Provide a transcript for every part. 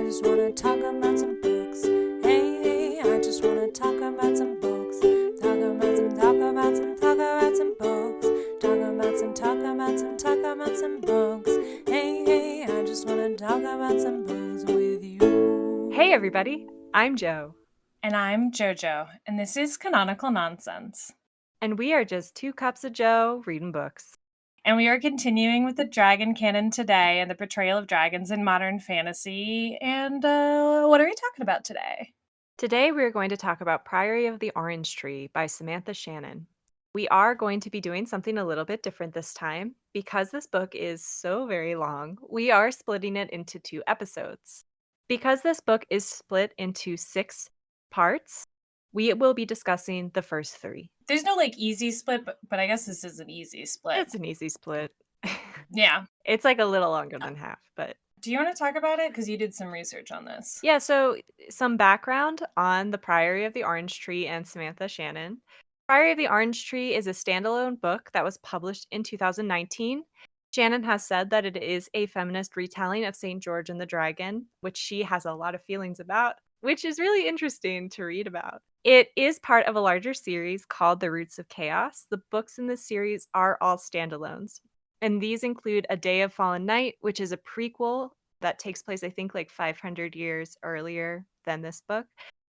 just wanna talk about some books. Hey, I just wanna talk about some books. Talk about some books. Talk about some books. Hey, I just wanna talk about some books with you. Hey everybody, I'm Jo. And I'm JoJo, and this is Canonical Nonsense. And we are just 2 cups of Jo reading books. And we are continuing with the dragon canon today and the portrayal of dragons in modern fantasy. And what are we talking about today? Today we are going to talk about Priory of the Orange Tree by Samantha Shannon. We are going to be doing something a little bit different this time. Because this book is so very long, we are splitting it into 2 episodes. Because this book is split into 6 parts, we will be discussing the first 3. There's no easy split, but I guess this is an easy split. It's an easy split. Yeah. It's a little longer than half, but... Do you want to talk about it? Because you did some research on this. Yeah, so some background on the Priory of the Orange Tree and Samantha Shannon. Priory of the Orange Tree is a standalone book that was published in 2019. Shannon has said that it is a feminist retelling of St. George and the Dragon, which she has a lot of feelings about, which is really interesting to read about. It is part of a larger series called The Roots of Chaos. The books in this series are all standalones, and these include A Day of Fallen Night, which is a prequel that takes place, I think, 500 years earlier than this book.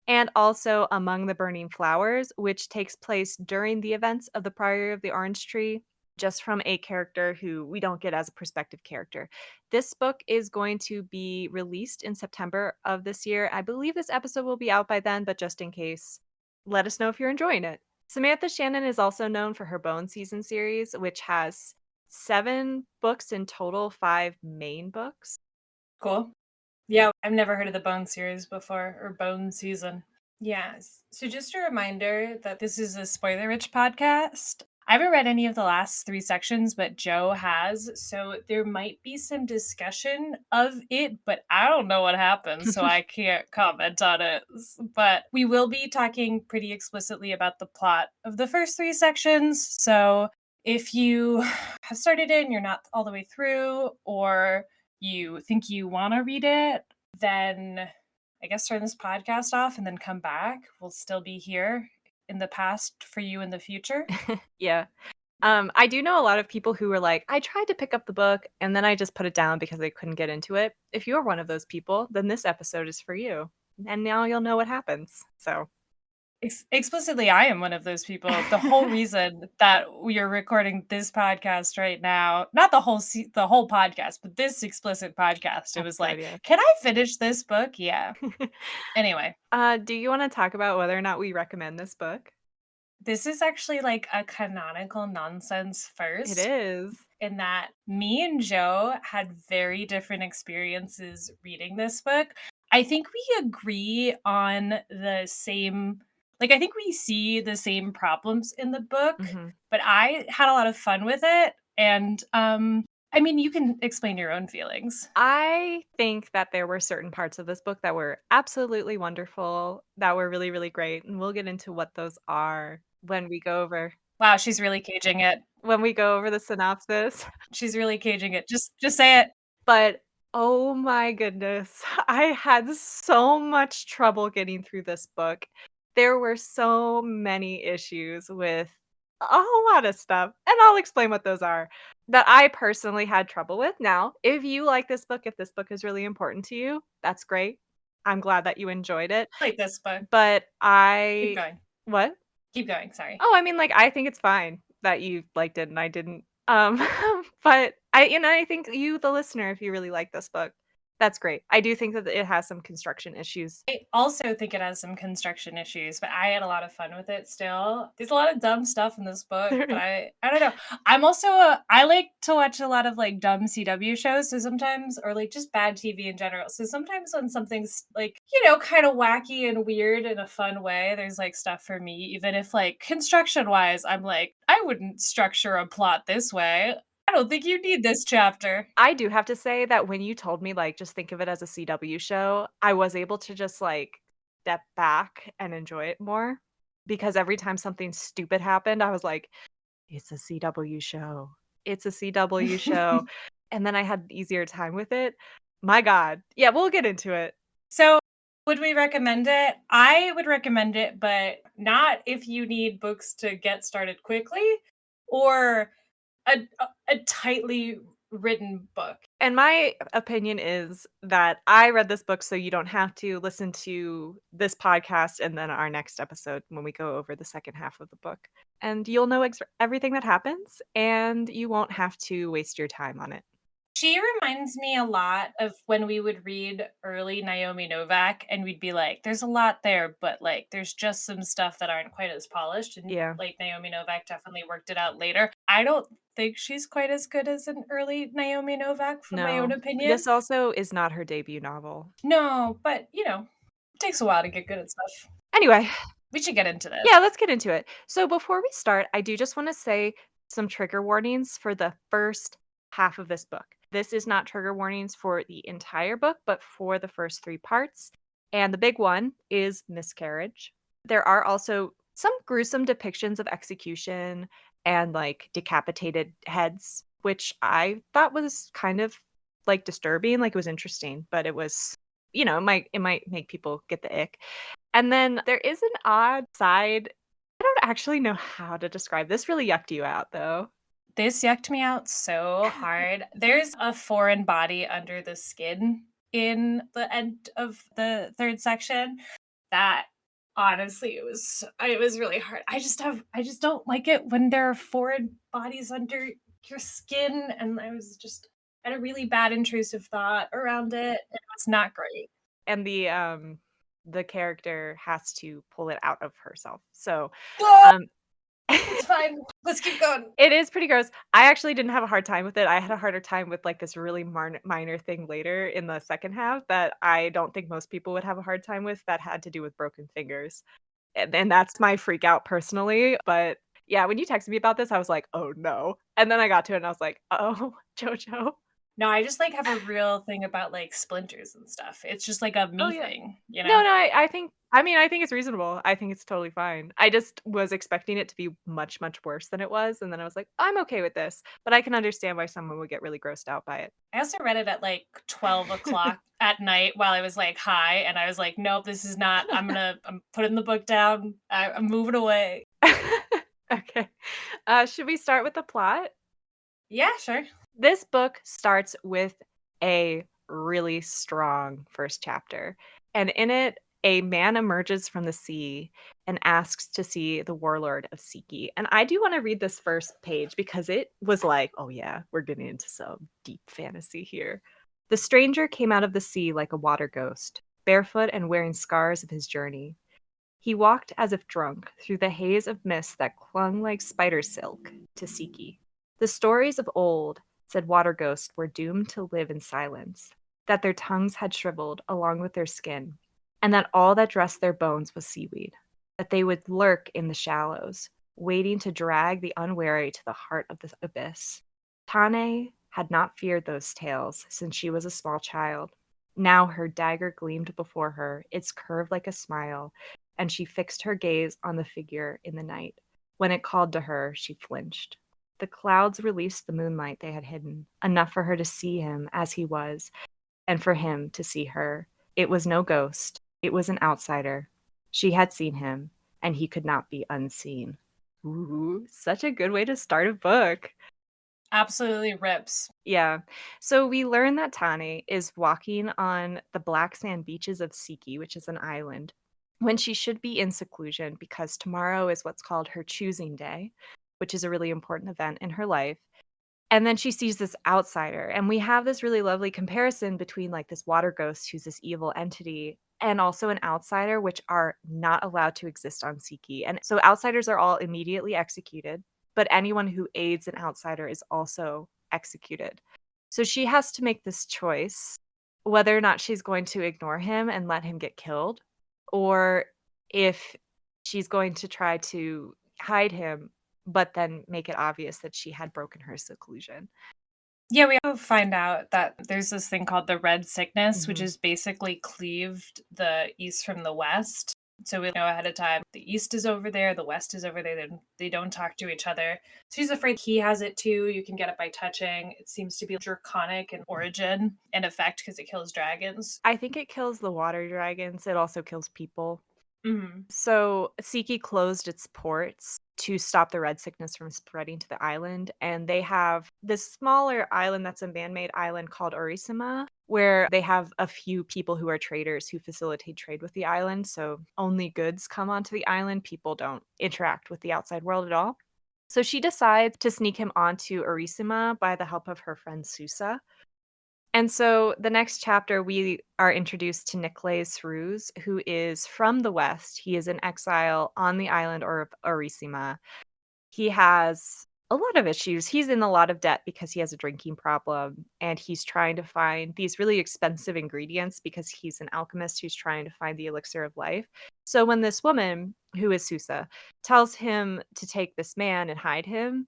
And also Among the Burning Flowers, which takes place during the events of the Priory of the Orange Tree, just from a character who we don't get as a perspective character. This book is going to be released in September of this year. I believe this episode will be out by then, but just in case, let us know if you're enjoying it. Samantha Shannon is also known for her Bone Season series, which has 7 books in total, 5 main books. Cool. Yeah, I've never heard of the Bone series before, or Bone Season. Yes. So just a reminder that this is a spoiler-rich podcast. I haven't read any of the last 3 sections, but Jo has, so there might be some discussion of it, but I don't know what happens, so I can't comment on it. But we will be talking pretty explicitly about the plot of the first 3 sections, so if you have started it and you're not all the way through, or you think you want to read it, then I guess turn this podcast off and then come back. We'll still be here in the past for you in the future. Yeah. I do know a lot of people who were like, I tried to pick up the book and then I just put it down because I couldn't get into it. If you're one of those people, then this episode is for you. And now you'll know what happens. So Explicitly, I am one of those people. The whole reason that we are recording this podcast right now, not the whole podcast, but this explicit podcast, it was God, yeah. can I finish this book? Yeah. Anyway. Do you want to talk about whether or not we recommend this book? This is actually a canonical nonsense first. It is. In that me and Jo had very different experiences reading this book. I think we agree on the same, I think we see the same problems in the book, but I had a lot of fun with it. And I mean, you can explain your own feelings. I think that there were certain parts of this book that were absolutely wonderful, that were really, really great. And we'll get into what those are when we go over. Wow, she's really caging it. When we go over the synopsis. She's really caging it. Just say it. But oh my goodness, I had so much trouble getting through this book. There were so many issues with a whole lot of stuff, and I'll explain what those are, that I personally had trouble with. Now, if you like this book, if this book is really important to you, that's great. I'm glad that you enjoyed it. I like this book. But Keep going. What? Keep going, sorry. Oh, I mean, I think it's fine that you liked it and I didn't. But I think you, the listener, if you really like this book, that's great. I do think that it has some construction issues. I also think it has some construction issues, but I had a lot of fun with it still. There's a lot of dumb stuff in this book, but I don't know. I'm also I like to watch a lot of dumb CW shows, so sometimes, or just bad TV in general. So sometimes when something's kind of wacky and weird in a fun way, there's stuff for me, even if construction wise, I'm I wouldn't structure a plot this way. I don't think you need this chapter. I do have to say that when you told me, just think of it as a CW show, I was able to just, step back and enjoy it more. Because every time something stupid happened, I was like, it's a CW show. It's a CW show. And then I had an easier time with it. My God. Yeah, we'll get into it. So, would we recommend it? I would recommend it, but not if you need books to get started quickly or a tightly written book. And my opinion is that I read this book so you don't have to listen to this podcast and then our next episode when we go over the second half of the book. And you'll know everything that happens, and you won't have to waste your time on it. She reminds me a lot of when we would read early Naomi Novak and we'd be like, there's a lot there, but like there's just some stuff that aren't quite as polished. And Yeah. like Naomi Novak definitely worked it out later. I don't think she's quite as good as an early Naomi Novak, from my own No. opinion. This also is not her debut novel. No, but it takes a while to get good at stuff. Anyway, We should get into this. yeah, let's get into it. So before we start, I do just want to say some trigger warnings for the first half of this book. This is not trigger warnings for the entire book, but for the first 3 parts. And the big one is miscarriage. There are also some gruesome depictions of execution and like decapitated heads, which I thought was kind of like disturbing, like it was interesting, but it was, it might make people get the ick. And then there is an odd side. I don't actually know how to describe this. Really yucked you out though. This yucked me out so hard. There's a foreign body under the skin in the end of the third section that honestly it was really hard. I just don't like it when there are foreign bodies under your skin, and I had a really bad intrusive thought around it. It was not great. And the character has to pull it out of herself. So Oh, um it's fine. Let's keep going. it is pretty gross. I actually didn't have a hard time with it. I had a harder time with like this really minor thing later in the second half that I don't think most people would have a hard time with, that had to do with broken fingers. And that's my freak out personally. But yeah, when you texted me about this, I was like, oh no. And then I got to it and I was like, oh, JoJo. No, I just like have a real thing about like splinters and stuff. It's just like a Oh me yeah. thing, No, I think it's reasonable. I think it's totally fine. I just was expecting it to be much, much worse than it was, and then I was like, "I'm okay with this," but I can understand why someone would get really grossed out by it. I also read it at like 12 o'clock at night while I was like high, and I was like, nope, this is not, I'm putting the book down. I'm moving away. Okay. Should we start with the plot? Yeah, sure. This book starts with a really strong first chapter, and in it, a man emerges from the sea and asks to see the warlord of Siki. And I do want to read this first page because it was like, oh yeah, we're getting into some deep fantasy here. The stranger came out of the sea like a water ghost, barefoot and wearing scars of his journey. He walked as if drunk through the haze of mist that clung like spider silk to Siki. The stories of old said water ghosts were doomed to live in silence, that their tongues had shriveled along with their skin, and that all that dressed their bones was seaweed, that they would lurk in the shallows, waiting to drag the unwary to the heart of the abyss. Tane had not feared those tales since she was a small child. Now her dagger gleamed before her, its curve like a smile, and she fixed her gaze on the figure in the night. When it called to her, she flinched. The clouds released the moonlight they had hidden, enough for her to see him as he was, and for him to see her. It was no ghost. It was an outsider. She had seen him, and he could not be unseen. Ooh, such a good way to start a book. Absolutely rips. Yeah. So we learn that Tane is walking on the black sand beaches of Siki, which is an island, when she should be in seclusion because tomorrow is what's called her choosing day, which is a really important event in her life. And then she sees this outsider, and we have this really lovely comparison between like this water ghost who's this evil entity and also an outsider, which are not allowed to exist on Siki. And so outsiders are all immediately executed, but anyone who aids an outsider is also executed. So she has to make this choice whether or not she's going to ignore him and let him get killed, or if she's going to try to hide him but then make it obvious that she had broken her seclusion. Yeah, we also find out that there's this thing called the red sickness, which Mhm. is basically cleaved the east from the west. So we know ahead of time the east is over there, the west is over there. They don't talk to each other. So he's afraid he has it too. You can get it by touching. It seems to be draconic in origin and effect because it kills dragons. I think it kills the water dragons. It also kills people. Hmm. So Siki closed its ports to stop the red sickness from spreading to the island, and they have this smaller island that's a man-made island called Orisima, where they have a few people who are traders who facilitate trade with the island, so only goods come onto the island. People don't interact with the outside world at all. So she decides to sneak him onto Orisima by the help of her friend Susa. And so the next chapter, we are introduced to Nicolas Ruse, who is from the West. He is in exile on the island or Orisima. He has a lot of issues. He's in a lot of debt because he has a drinking problem, and he's trying to find these really expensive ingredients because he's an alchemist who's trying to find the elixir of life. So when this woman, who is Susa, tells him to take this man and hide him,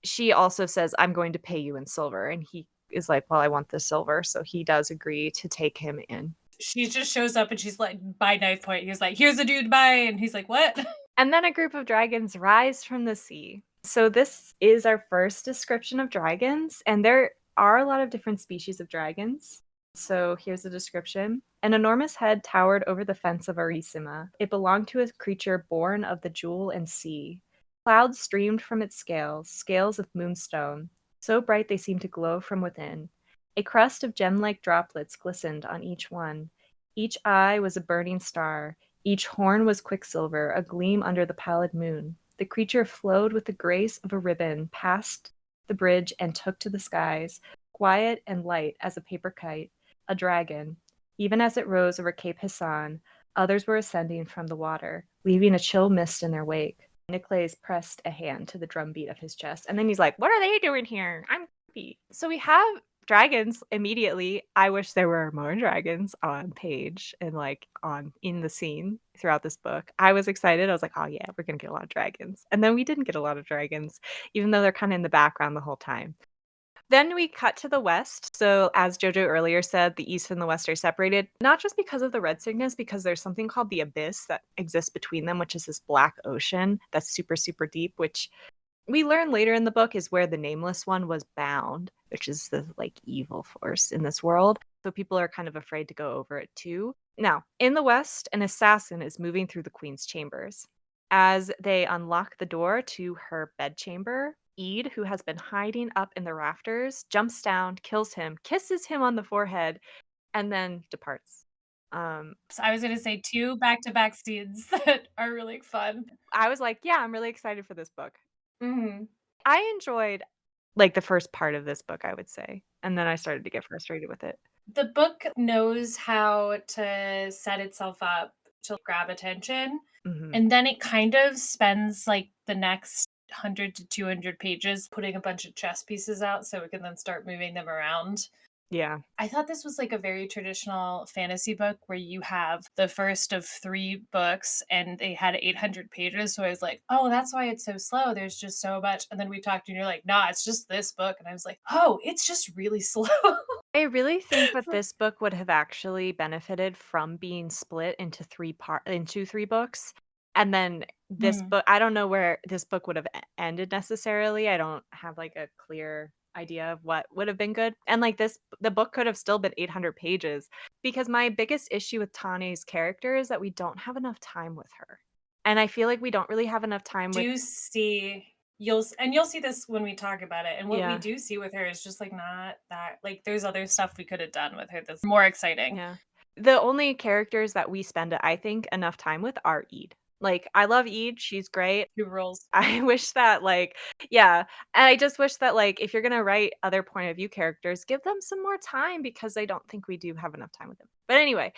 she also says, "I'm going to pay you in silver." And he is like, "Well, I want the silver." So he does agree to take him in. She just shows up and she's like, by knife point. He's like, here's a dude, bye. And he's like, what? And then a group of dragons rise from the sea. So this is our first description of dragons, and there are a lot of different species of dragons. So here's a description. An enormous head towered over the fence of Arisima. It belonged to a creature born of the jewel and sea. Clouds streamed from its scales, scales of moonstone, so bright they seemed to glow from within. A crust of gem-like droplets glistened on each one. Each eye was a burning star. Each horn was quicksilver, a gleam under the pallid moon. The creature flowed with the grace of a ribbon past the bridge and took to the skies, quiet and light as a paper kite, a dragon. Even as it rose over Cape Hassan, others were ascending from the water, leaving a chill mist in their wake. Nicolas pressed a hand to the drumbeat of his chest, and then he's like, "What are they doing here? I'm happy." So we have dragons immediately. I wish there were more dragons on page and like on in the scene throughout this book. I was excited. I was like, "Oh yeah, we're gonna get a lot of dragons." And then we didn't get a lot of dragons, even though they're kind of in the background the whole time. Then we cut to the west. So, as JoJo earlier said, the east and the west are separated, not just because of the red sickness, because there's something called the abyss that exists between them, which is this black ocean that's super, super deep, which we learn later in the book is where the nameless one was bound, which is the like evil force in this world. So people are kind of afraid to go over it too. Now, in the west, an assassin is moving through the queen's chambers. As they unlock the door to her bedchamber, Ede, who has been hiding up in the rafters, jumps down, kills him, kisses him on the forehead, and then departs. So I was going to say two back-to-back scenes that are really fun. I was like, yeah, I'm really excited for this book. Hmm. I enjoyed like the first part of this book, I would say. And then I started to get frustrated with it. The book knows how to set itself up to grab attention. Mhm. And then it kind of spends like the next 100 to 200 pages putting a bunch of chess pieces out so we can then start moving them around. Yeah. I thought this was like a very traditional fantasy book where you have the first of 3 books and they had 800 pages. So I was like, oh, that's why it's so slow. There's just so much. And then we talked and you're like, nah, it's just this book. And I was like, oh, it's just really slow. I really think that this book would have actually benefited from being split into 3 books. And then this Hmm. book, I don't know where this book would have ended necessarily. I don't have like a clear idea of what would have been good. And like the book could have still been 800 pages because my biggest issue with Tane's character is that we don't have enough time with her. And I feel like we don't really have enough time with Do see you'll see this when we talk about it. And what we yeah. do see with her is just like not that like there's other stuff we could have done with her that's more exciting. Yeah. The only characters that we spend, I think, enough time with are Ede. Like, I love Ede, she's great. Who rules? I wish that, like yeah, and I just wish that, like, if you're gonna write other point of view characters, give them some more time because I don't think we do have enough time with them. But anyway,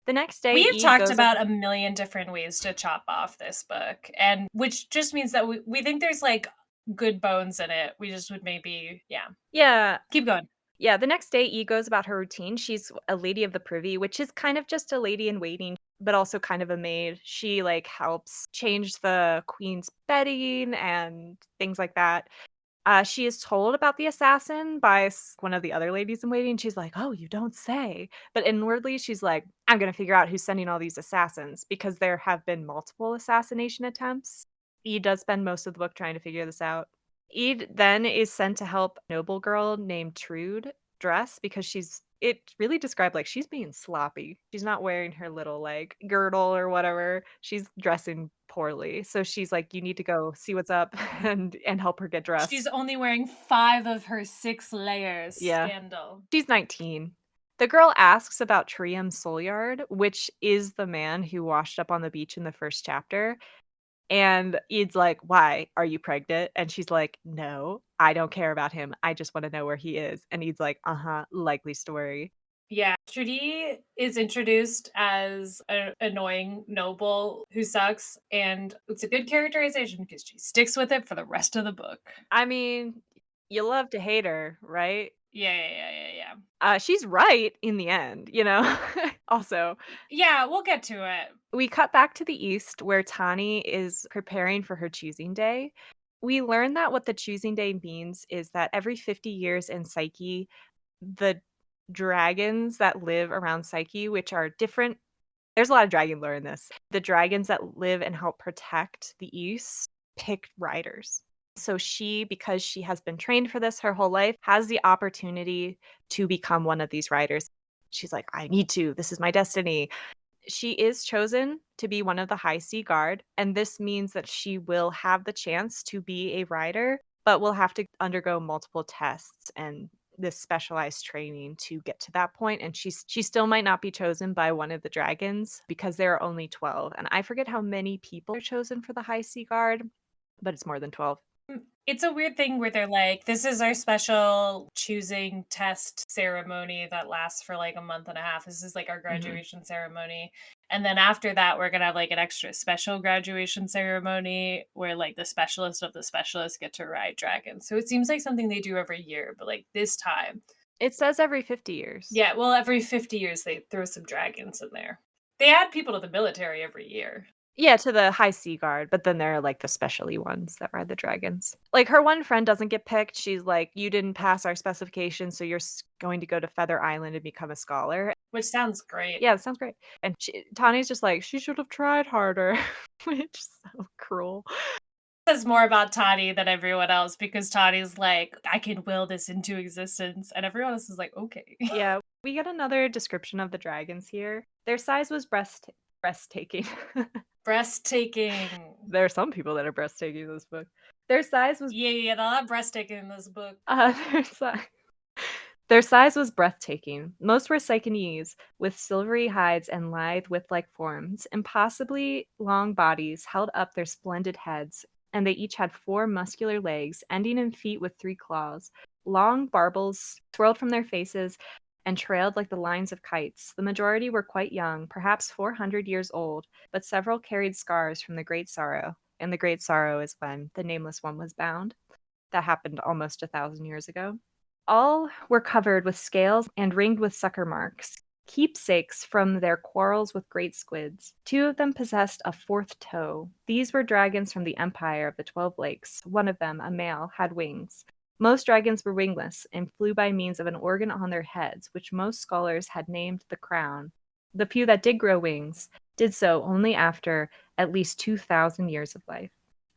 the next day, We have Ede talked goes up about a million different ways to chop off this book, and which just means that we think there's like good bones in it. We just would maybe, yeah. Yeah. Keep going. Yeah, the next day, E goes about her routine. She's a lady of the privy, which is kind of just a lady in waiting, but also kind of a maid. She like helps change the queen's bedding and things like that. She is told about the assassin by one of the other ladies in waiting. She's like, "Oh, you don't say." But inwardly, she's like, "I'm gonna figure out who's sending all these assassins," because there have been multiple assassination attempts. He does spend most of the book trying to figure this out. Ede then is sent to help a noble girl named Trude dress because it really described like she's being sloppy. She's not wearing her little like girdle or whatever. She's dressing poorly. So she's like, you need to go see what's up and help her get She's dressed. only wearing 5 of her 6 layers. Yeah. Scandal. She's 19. The girl asks about Trium Solyard, which is the man who washed up on the beach in the first chapter. And Ede's like, "Why? Are you pregnant?" And she's like, "No, I don't care about him. I just wanna know where he is." And Ede's like, "Uh-huh, likely story." Yeah, Trudy is introduced as an annoying noble who sucks, and it's a good characterization because she sticks with it for the rest of the book. I mean, you love to hate her, right? Yeah. She's right in the end, you know? Also, Yeah, we'll get to it. we cut back to the east where Tani is preparing for her choosing day. We learn that what the choosing day means is that every 50 years in Psyche, the dragons that live around Psyche, which are different. There's a lot of dragon lore in this. The dragons that live and help protect the East pick riders. So she, because she has been trained for this her whole life, has the opportunity to become one of these riders. She's like, I need to. This is my destiny. She is chosen to be one of the High Sea Guard, and this means that she will have the chance to be a rider, but will have to undergo multiple tests and this specialized training to get to that point. And she still might not be chosen by one of the dragons because there are only 12. And I forget how many people are chosen for the High Sea Guard, but it's more than 12. It's a weird thing where they're like, this is our special choosing test ceremony that lasts for like a month and a half. This is like our graduation ceremony. And then after that, we're going to have like an extra special graduation ceremony where like the specialist of the specialists get to ride dragons. So it seems like something they do every year, but like this time. It says every 50 years. Yeah, well, every 50 years they throw some dragons in there. They add people to the military every year. Yeah, to the High Sea Guard, but then there are, like, the specialty ones that ride the dragons. Like, her one friend doesn't get picked, she's like, "You didn't pass our specifications, so you're going to go to Feather Island and become a scholar." Which sounds great. Yeah, that sounds great. And Tawny's just like, "She should have tried harder," which is so cruel. Says more about Toddy than everyone else because Toddy's like, I can will this into existence. And everyone else is like, okay. Yeah, we get another description of the dragons here. Their size was breathtaking. Breathtaking. There are some people that are breathtaking in this book. Their size was Yeah, a lot of breathtaking in this book. their size. Their size was breathtaking. Most were Psychonese, with silvery hides and lithe whip-like forms. Impossibly long bodies held up their splendid heads, and they each had 4 muscular legs, ending in feet with 3 claws. Long barbels swirled from their faces and trailed like the lines of kites. The majority were quite young, perhaps 400 years old, but several carried scars from the Great Sorrow, and the Great Sorrow is when the Nameless One was bound. That happened almost 1,000 years ago. All were covered with scales and ringed with sucker marks, keepsakes from their quarrels with great squids. 2 of them possessed a 4th toe. These were dragons from the Empire of the 12 Lakes. One of them, a male, had wings. Most dragons were wingless and flew by means of an organ on their heads, which most scholars had named the crown. The few that did grow wings did so only after at least 2,000 years of life.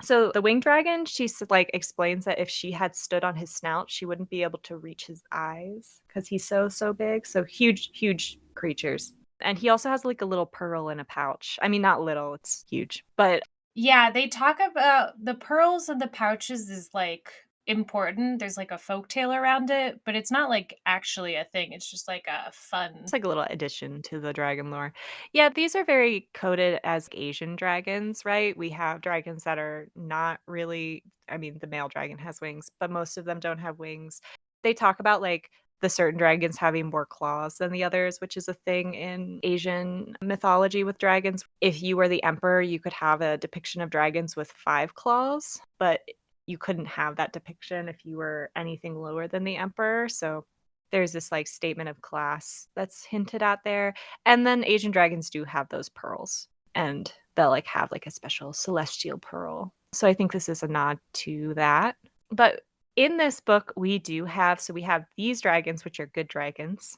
So the winged dragon, like explains that if she had stood on his snout, she wouldn't be able to reach his eyes because he's so big. So huge creatures. And he also has like a little pearl in a pouch. I mean, not little, it's huge. But Yeah, they talk about the pearls and the pouches is like important. There's like a folktale around it, but it's not like actually a thing. It's just like a fun. it's like a little addition to the dragon lore. Yeah, these are very coded as Asian dragons, right? We have dragons that are not really, I mean, the male dragon has wings, but most of them don't have wings. They talk about like the certain dragons having more claws than the others, which is a thing in Asian mythology with dragons. If you were the emperor, you could have a depiction of dragons with 5 claws, but you couldn't have that depiction if you were anything lower than the emperor. So there's this like statement of class that's hinted at there. And then Asian dragons do have those pearls, and they'll like have like a special celestial pearl. So I think this is a nod to that. But In this book, we have these dragons, which are good dragons,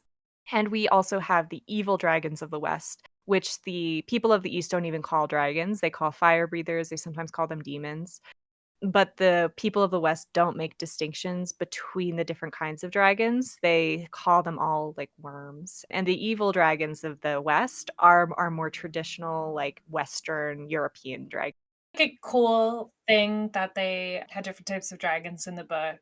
and we also have the evil dragons of the West, which the people of the East don't even call dragons. They call fire breathers. They sometimes call them demons. But the people of the West don't make distinctions between the different kinds of dragons. They call them all like worms. And the evil dragons of the West are more traditional, like Western European dragons. Like a cool thing that they had different types of dragons in the book.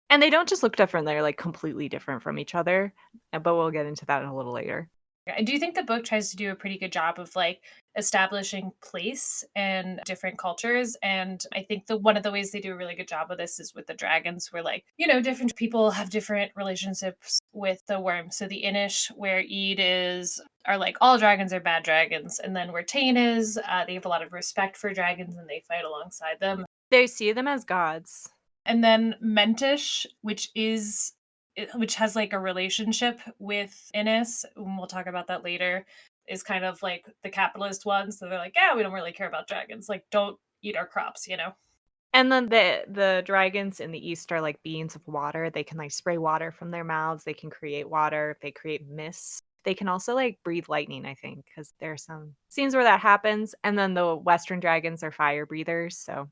And they don't just look different, they're like completely different from each other. But we'll get into that a little later. And do you think the book tries to do a pretty good job of like establishing place and different cultures? And I think the one of the ways they do a really good job of this is with the dragons, where like, different people have different relationships with the worms. So the Inish, where Eid is, are like all dragons are bad dragons. And then where Tane is, they have a lot of respect for dragons and they fight alongside them. They see them as gods. And then Mentish, which has like a relationship with Innis, and we'll talk about that later, is kind of like the capitalist one. So they're like, yeah, we don't really care about dragons. Like, don't eat our crops. And then the dragons in the East are like beings of water. They can like spray water from their mouths. They can create water. They create mist. They can also like breathe lightning, I think, because there are some scenes where that happens. And then the Western dragons are fire breathers, so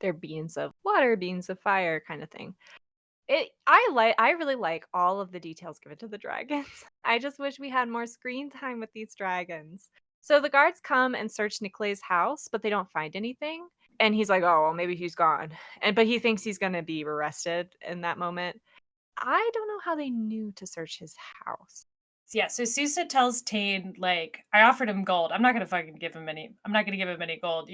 they're beings of water, beings of fire, kind of thing. I really like all of the details given to the dragons. I just wish we had more screen time with these dragons. So the guards come and search Nicolay's house, but they don't find anything. And he's like, "Oh, well, maybe he's gone." But he thinks he's going to be arrested in that moment. I don't know how they knew to search his house. Yeah, so Susa tells Tane, like, I offered him gold. I'm not gonna give him any gold.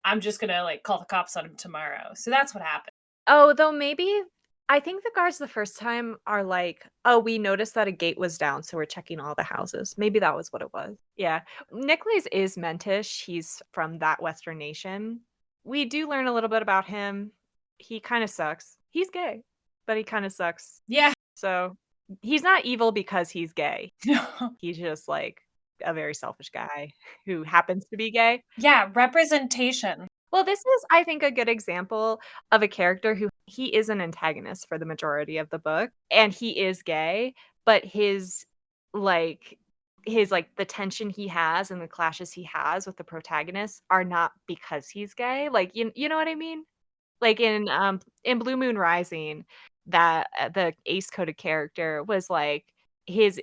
I'm just gonna like call the cops on him tomorrow. So that's what happened. Oh, though maybe I think the guards the first time are like, "Oh, we noticed that a gate was down, so we're checking all the houses." Maybe that was what it was. Yeah. Nicholas is Mentish. He's from that Western nation. We do learn a little bit about him. He kind of sucks. He's gay, but he kind of sucks. Yeah. So he's not evil because he's gay. No. He's just like a very selfish guy who happens to be gay. Yeah, representation. Well, this is, I think, a good example of a character who he is an antagonist for the majority of the book, and he is gay, but like the tension he has and the clashes he has with the protagonist are not because he's gay. Like you know what I mean? Like in Blue Moon Rising, that the ace coded character was like his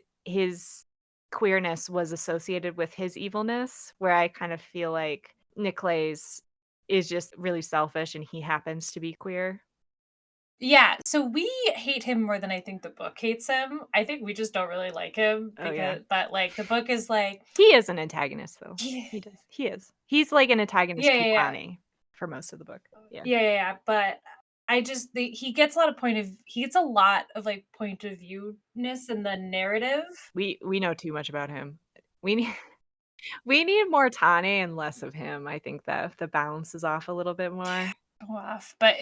queerness was associated with his evilness, where I kind of feel like Nicolay's is just really selfish and he happens to be queer. Yeah, so we hate him more than I think the book hates him. I think we just don't really like him Oh, yeah. but like the book is like He is an antagonist, though. yeah, He does. He is. He's like an antagonist yeah, to yeah. Connie for most of the book. Yeah. Yeah, but he gets he gets a lot of like point of view ness in the narrative. We know too much about him. We need we need more Tane and less of him. I think that the balance is off a little bit more. Off, but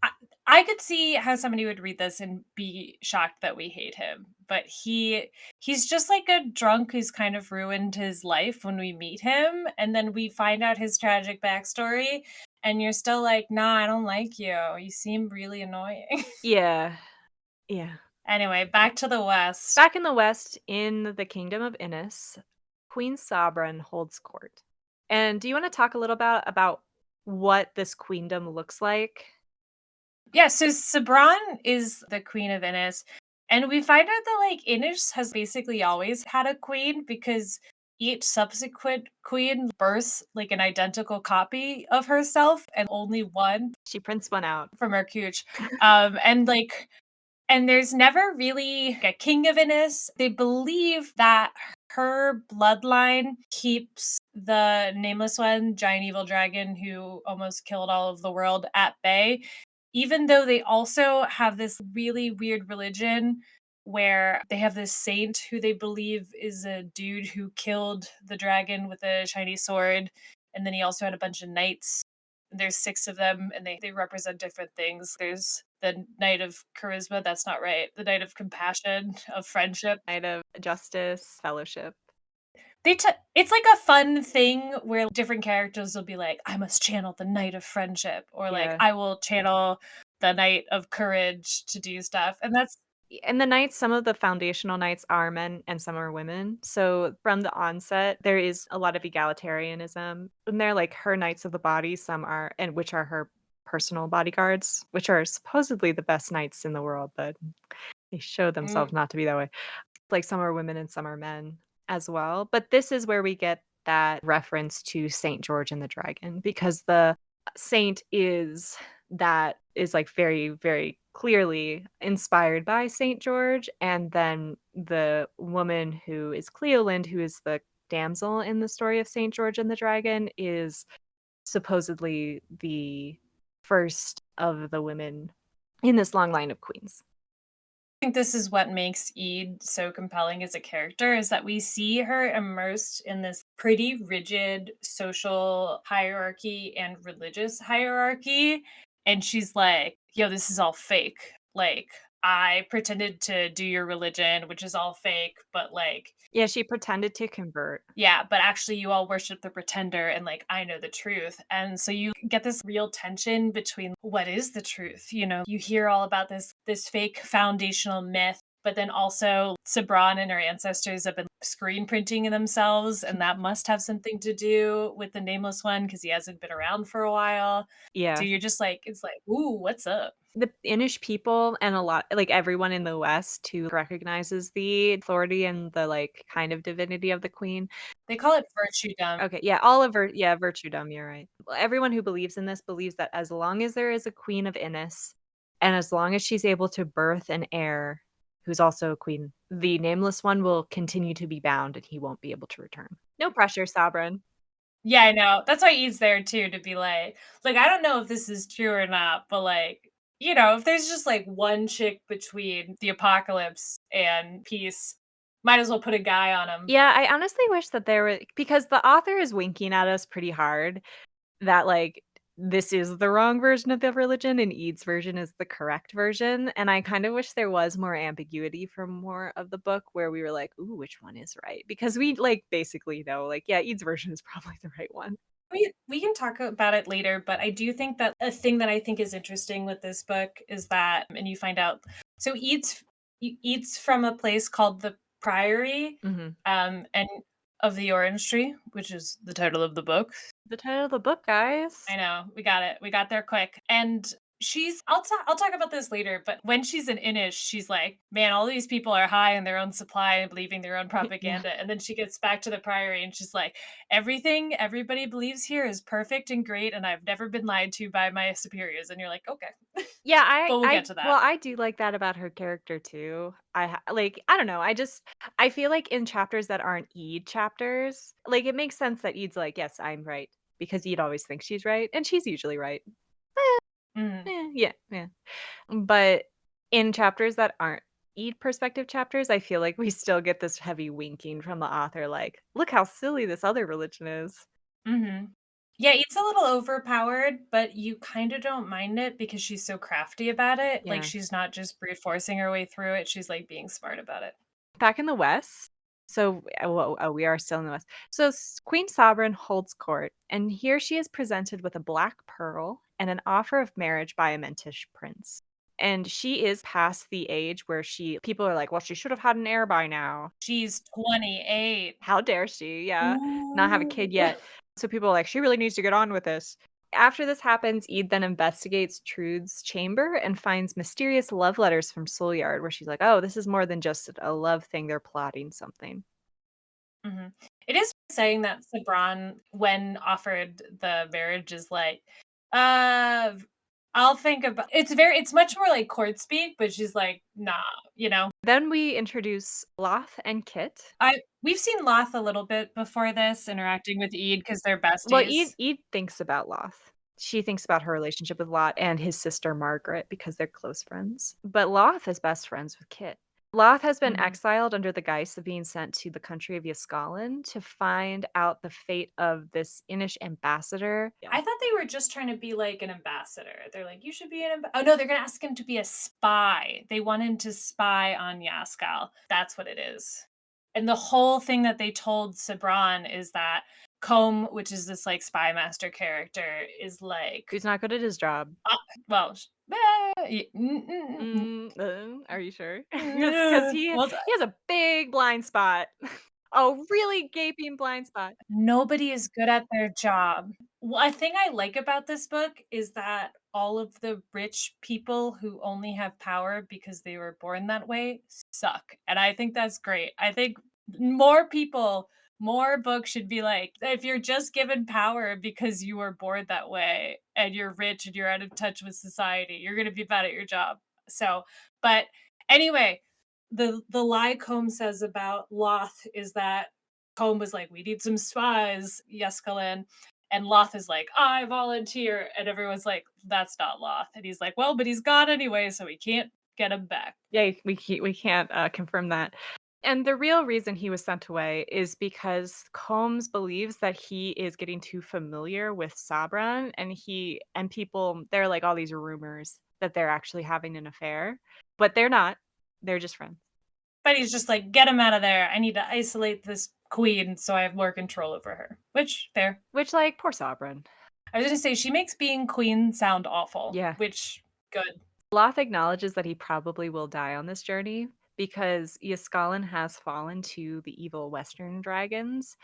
I, I could see how somebody would read this and be shocked that we hate him. But he's just like a drunk who's kind of ruined his life when we meet him, and then we find out his tragic backstory, and you're still like, nah, I don't like you. You seem really annoying. Yeah. Yeah. Anyway, back to the West. Back in the West, in the kingdom of Innis, Queen Sabran holds court. And do you want to talk a little about what this queendom looks like? Yeah, so Sabran is the queen of Innis, and we find out that like Innis has basically always had a queen because each subsequent queen births like an identical copy of herself and only one She prints one out. from her cooch. And there's never really a king of Innis. They believe that her bloodline keeps the nameless one, giant evil dragon who almost killed all of the world, at bay, even though they also have this really weird religion where they have this saint who they believe is a dude who killed the dragon with a shiny sword. And then he also had a bunch of knights. There's 6 of them and they represent different things. There's the knight of charisma, that's not right. The knight of compassion, of friendship. Night of justice, fellowship. It's like a fun thing where different characters will be like, I must channel the knight of friendship, or like Yeah. I will channel the knight of courage to do stuff. And that's And the knights, some of the foundational knights are men and some are women. So from the onset, there is a lot of egalitarianism. And they're like her knights of the body, some are, and which are her personal bodyguards, which are supposedly the best knights in the world, but they show themselves mm, not to be that way. Like some are women and some are men as well. But this is where we get that reference to Saint George and the Dragon because the saint is like very, very clearly inspired by Saint George. And then the woman who is Cleolind, who is the damsel in the story of Saint George and the Dragon, is supposedly the first of the women in this long line of queens. I think this is what makes Ede so compelling as a character is that we see her immersed in this pretty rigid social hierarchy and religious hierarchy. And she's like, yo, this is all fake. Like, I pretended to do your religion, which is all fake, but like, Yeah, she pretended to convert. yeah, but actually you all worship the pretender and like I know the truth. And so you get this real tension between what is the truth? You know, you hear all about this fake foundational myth, but then also Sabran and her ancestors have been screen printing themselves and that must have something to do with the nameless one because he hasn't been around for a while. So Yeah. you're just like it's like, "Ooh, what's up?" The Finnish people and a lot like, everyone in the West who recognizes the authority and the, like, kind of divinity of the queen. They call it virtue dump. Okay, yeah, all of yeah, virtuedom, you're right. Well, everyone who believes in this believes that as long as there is a queen of Innis, and as long as she's able to birth an heir who's also a queen, the nameless one will continue to be bound and he won't be able to return. No pressure, Sabran. Yeah, I know. That's why Ede's there too to be like I don't know if this is true or not, but like, you know, if there's just like one chick between the apocalypse and peace, might as well put a guy on him. Yeah, I honestly wish that there were because the author is winking at us pretty hard that, like, this is the wrong version of the religion and Ede's version is the correct version, and I kind of wish there was more ambiguity from more of the book where we were like, "Ooh, which one is right?" Because we, like, basically know, like, yeah, Ede's version is probably the right one. We can talk about it later, but I do think that a thing that I think is interesting with this book is that, and you find out, so eats from a place called the Priory, Mhm. and of the Orange Tree, which is the title of the book. The title of the book, guys. I know. We got it. We got there quick. And she's I'll talk about this later, but when she's in Inish, she's like, "Man, all these people are high in their own supply and believing their own Yeah. propaganda." And then she gets back to the Priory and she's like, "Everything everybody believes here is perfect and great and I've never been lied to by my superiors." And you're like, "Okay." Yeah, But we'll get I to that. well, I do like that about her character too. Like, I don't know, I feel like in chapters that aren't Ede chapters, like, it makes sense that Ede's like, "Yes, I'm right," because Ede always thinks she's right, and she's usually right. Mhm. Yeah, yeah. But in chapters that aren't Ede perspective chapters, I feel like we still get this heavy winking from the author, like, "Look how silly this other religion is." Mhm. Yeah, it's a little overpowered, but you kind of don't mind it because she's so crafty about it. Like Yeah. she's not just brute forcing her way through it. She's like being smart about it. Back in the West, so we are still in the West. So Queen Sovereign holds court, and here she is presented with a black pearl and an offer of marriage by a Mentish prince. And she is past the age where people are like, well, she should have had an heir by now. She's 28. How dare she? Yeah, not have a kid Ooh. yet. So people are like, she really needs to get on with this. After this happens, Ede then investigates Trude's chamber and finds mysterious love letters from Soulyard, where she's like, oh, this is more than just a love thing. They're plotting something. Mhm. It is saying that Sabran, when offered the marriage, is like, uh, I'll think about it's much more like court speak, but she's like, nah, you know. Then we introduce Loth and Kit. We've seen Loth a little bit before this interacting with Ede because they're Well, besties. Ede thinks about Loth. She thinks about her relationship with Lot and his sister Margaret because they're close friends. But Loth is best friends with Kit. Loth has been Mhm. exiled under the guise of being sent to the country of Yaskalin to find out the fate of this Innish ambassador. Yeah. I thought they were just trying to be like an ambassador. They're like, you should be oh no, they're gonna ask him to be a spy. They want him to spy on Yaskal. That's what it is. And the whole thing that they told Sabran is that Combe, which is this like spy master character, is like, He's not good at his job. uh, well, Are you sure? Because Well, he has a big blind spot. A really gaping blind spot. nobody is good at their job. Well, a thing I like about this book is that all of the rich people who only have power because they were born that way suck. And I think that's great. I think more people, more books should be like, if you're just given power because you were born that way and you're rich and you're out of touch with society, you're going to be bad at your job. So, but anyway, the lie Combe says about Loth is that Combe was like, "We need some spies, Yescalin." And Loth is like, "I volunteer." And everyone's like, "That's not Loth." And he's like, "Well, but he's gone anyway, so we can't get him back." Yeah, we can't, confirm that. And the real reason he was sent away is because Combs believes that he is getting too familiar with Sabran, and people there are, like, all these rumors that they're actually having an affair, but they're not. They're just friends. But he's just like, "Get him out of there. I need to isolate this queen so I have more control over her." Which, fair. Which, like, poor Sabran. I was gonna say, she makes being queen sound awful, Yeah. which, good. Loth acknowledges that he probably will die on this journey because Yskalin has fallen to the evil Western dragons,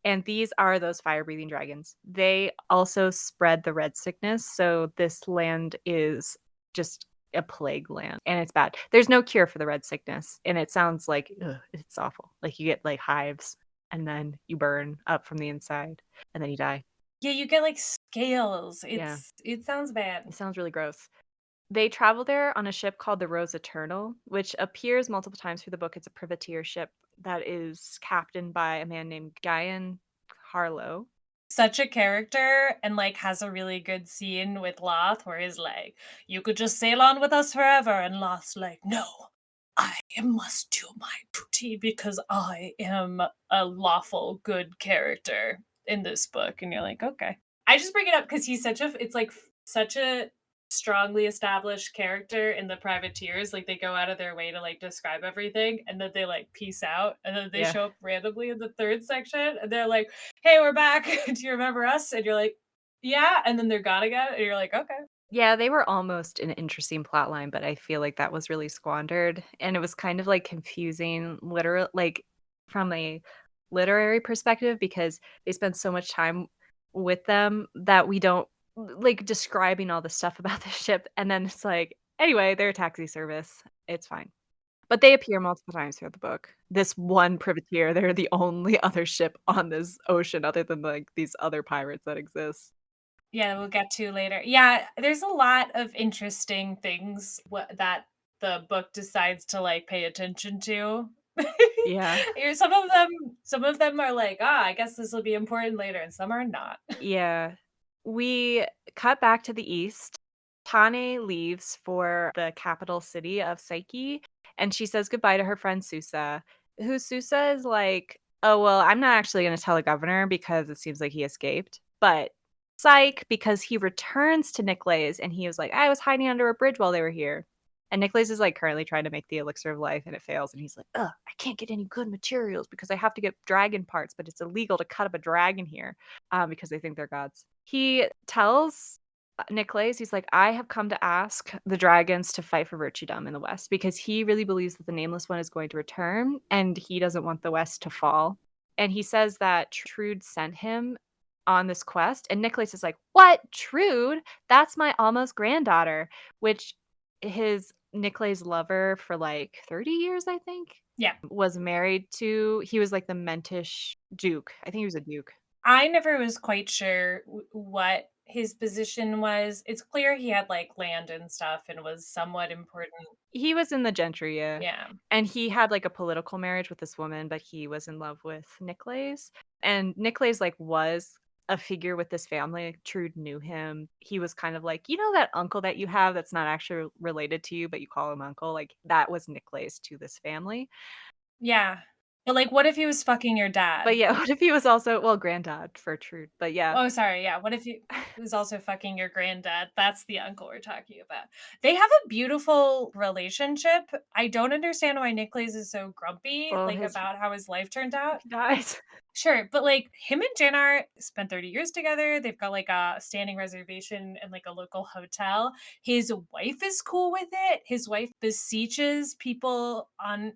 and these are those fire-breathing dragons. They also spread the red sickness, so this land is just a plague land, and it's bad. There's no cure for the red sickness, and it sounds like, ugh, it's awful. Like, you get, like, hives, and then you burn up from the inside, and then you die. Yeah, you get like scales. Yeah, It sounds bad. it sounds really gross. They travel there on a ship called the Rose Eternal, which appears multiple times through the book. It's a privateer ship that is captained by a man named Guyan Harlow. Such a character, and like has a really good scene with Loth where he's like, "You could just sail on with us forever," and Loth's like, "No, I must do my duty because I am a lawful good character in this book." And you're like, okay. I just bring it up because it's like such a strongly established character in the privateers. Like they go out of their way to like describe everything and then they like peace out and then they Yeah. show up randomly in the third section and they're like, "Hey, we're back. Do you remember us?" And you're like, "Yeah." And then they're gone again. And you're like, okay. Yeah, they were almost an interesting plot line, but I feel like that was really squandered, and it was kind of, like, confusing from a literary perspective because they spend so much time with them that we don't like, describing all the stuff about the ship, and then it's like, "Anyway, they're a taxi service. It's fine." But they appear multiple times throughout the book. This one privateer, they're the only other ship on this ocean other than, like, these other pirates that exist. Yeah, we'll get to later. Yeah, there's a lot of interesting things that the book decides to like pay attention to. Yeah. Some of them are like, "Ah, I guess this will be important later," and some are not. Yeah. We cut back to the east. Tane leaves for the capital city of Psyche, and she says goodbye to her friend Susa, who Susa is like, "Oh, well, I'm not actually going to tell the governor because it seems like he escaped." But psych, because he returns to Nicolai's and he was like, "I was hiding under a bridge while they were here." And Nicholas is like currently trying to make the elixir of life and it fails. And he's like, "Ugh, I can't get any good materials because I have to get dragon parts, but it's illegal to cut up a dragon here because they think they're gods." He tells Nicholas, he's like, "I have come to ask the dragons to fight for virtuedom in the West because he really believes that the Nameless One is going to return and he doesn't want the West to fall." And he says that Trude sent him on this quest. And Nicholas is like, "What? Trude? That's my almost granddaughter," which his Nicholas' lover for like 30 years, I think, Yeah. was married to. He was like the Mentish Duke. I think he was a Duke. I never was quite sure what his position was. It's clear he had like land and stuff and was somewhat important. He was in the gentry, yeah. Yeah. And he had like a political marriage with this woman, but he was in love with Nicholas. And Nicholas like was a figure with this family. Like, Trude knew him. He was kind of like, you know, that uncle that you have that's not actually related to you, but you call him uncle. Like that was Nicholas to this family. Yeah. But, like, what if he was fucking your But dad? yeah, what if he was also well, granddad for truth, but yeah. Oh, sorry, yeah, what if he was also fucking your granddad? That's the uncle we're talking about. They have a beautiful relationship. I don't understand why Nicholas is so grumpy, Well, like, his about how his life turned out. he dies. Sure, but, like, him and Janar spent 30 years together, they've got, like, a standing reservation in, like, a local hotel. His wife is cool with it. His wife beseeches people on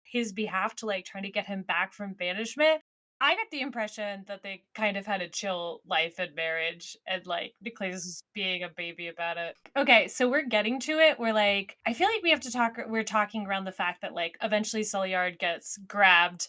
his behalf to, like, try to get him back from banishment. I got the impression that they kind of had a chill life and marriage, and, like, Nicholas is being a baby about it. Okay, so we're getting to it. We're like, I feel like we have to talk. We're talking around the fact that, like, eventually Sulyard gets grabbed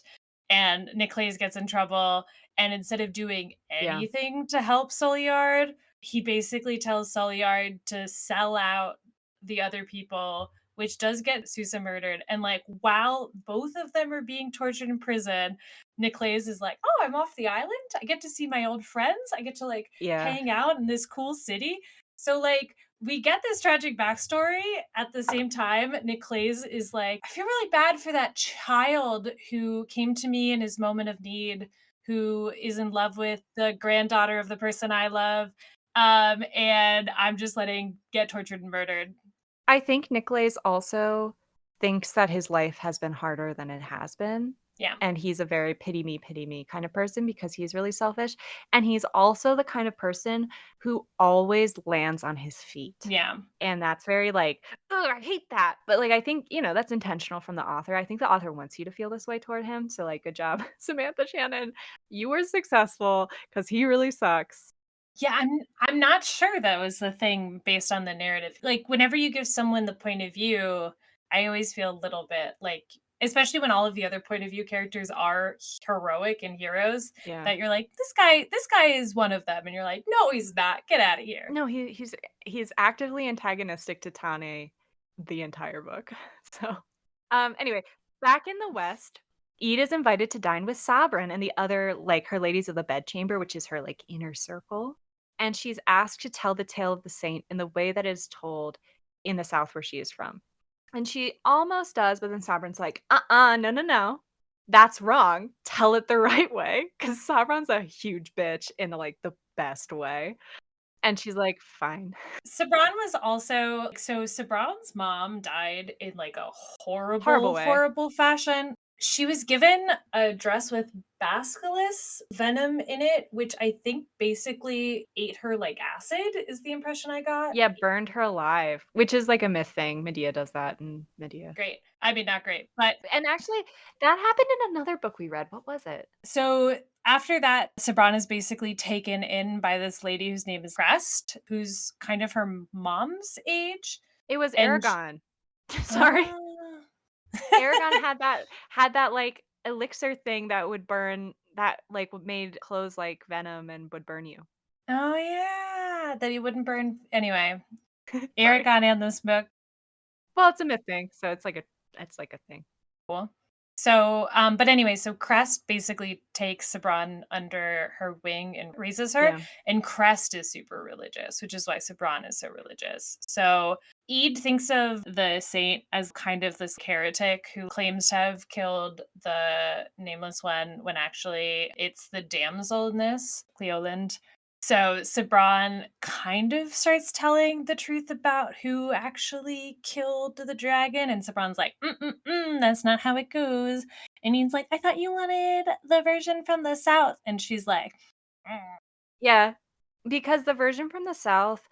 and Nicholas gets in trouble. And instead of doing Yeah. anything to help Sulyard, he basically tells Sulyard to sell out the other people, which does get Susa murdered. And, like, while both of them are being tortured in prison, Nicholas is like, "Oh, I'm off the island. I get to see my old friends. I get to, like, Yeah. hang out in this cool city." So, like, we get this tragic backstory. At the same time, Nicholas is like, "I feel really bad for that child who came to me in his moment of need, who is in love with the granddaughter of the person I love. And I'm just letting get tortured and murdered." I think Nicolas also thinks that his life has been harder than it has been, Yeah. and he's a very pity me kind of person because he's really selfish, and he's also the kind of person who always lands on his feet, Yeah. and that's very, like, "Ugh, I hate that," but, like, I think, that's intentional from the author. I think the author wants you to feel this way toward him, so, like, good job, Samantha Shannon. You were successful because he really sucks. Yeah, I'm not sure that was the thing based on the narrative. Like, whenever you give someone the point of view, I always feel a little bit like, especially when all of the other point of view characters are heroic and heroes, Yeah. that you're like, this guy is one of them, and you're like, no, he's not. Get out of here. No, he's actively antagonistic to Tane the entire book. So, anyway, back in the West, Ede is invited to dine with Sabrin and the other, like, her ladies of the bedchamber, which is her, like, inner circle, and she's asked to tell the tale of the saint in the way that is told in the South where she is from. And she almost does, but then Sabrin's like, no, no, no. That's wrong. Tell it the right way. Because Sabrin's a huge bitch in, like, the best way. And she's like, "Fine." Sabran was also so Sabran's mom died in, like, a Horrible horrible, way. horrible fashion. She was given a dress with basilisk venom in it, which I think basically ate her like acid, is the impression I got. Yeah, burned her alive, which is, like, a myth thing. Medea does that in Medea. Great. I mean, not great, but And actually, that happened in another book we read. What was it? so after that, Sabran is basically taken in by this lady whose name is Crest, who's kind of her mom's age. It was And Aragon. Sorry. ah. Aragon had that, like, elixir thing that would burn that, like, made clothes like venom and would burn you. Oh, yeah, that he wouldn't burn anyway. Eric Sorry. got in this book. Well, it's a myth thing, so it's like a thing. Cool. So, but anyway, so Crest basically takes Sabran under her wing and raises her, Yeah. and Crest is super religious, which is why Sabran is so religious. So Ede thinks of the saint as kind of this heretic who claims to have killed the nameless one when actually it's the damsel in this, Cleoland. So Sabran kind of starts telling the truth about who actually killed the dragon, and Sabran's like, that's not how it goes. And he's like, I thought you wanted the version from the South. And she's like, "Mm, Yeah, because the version from the South,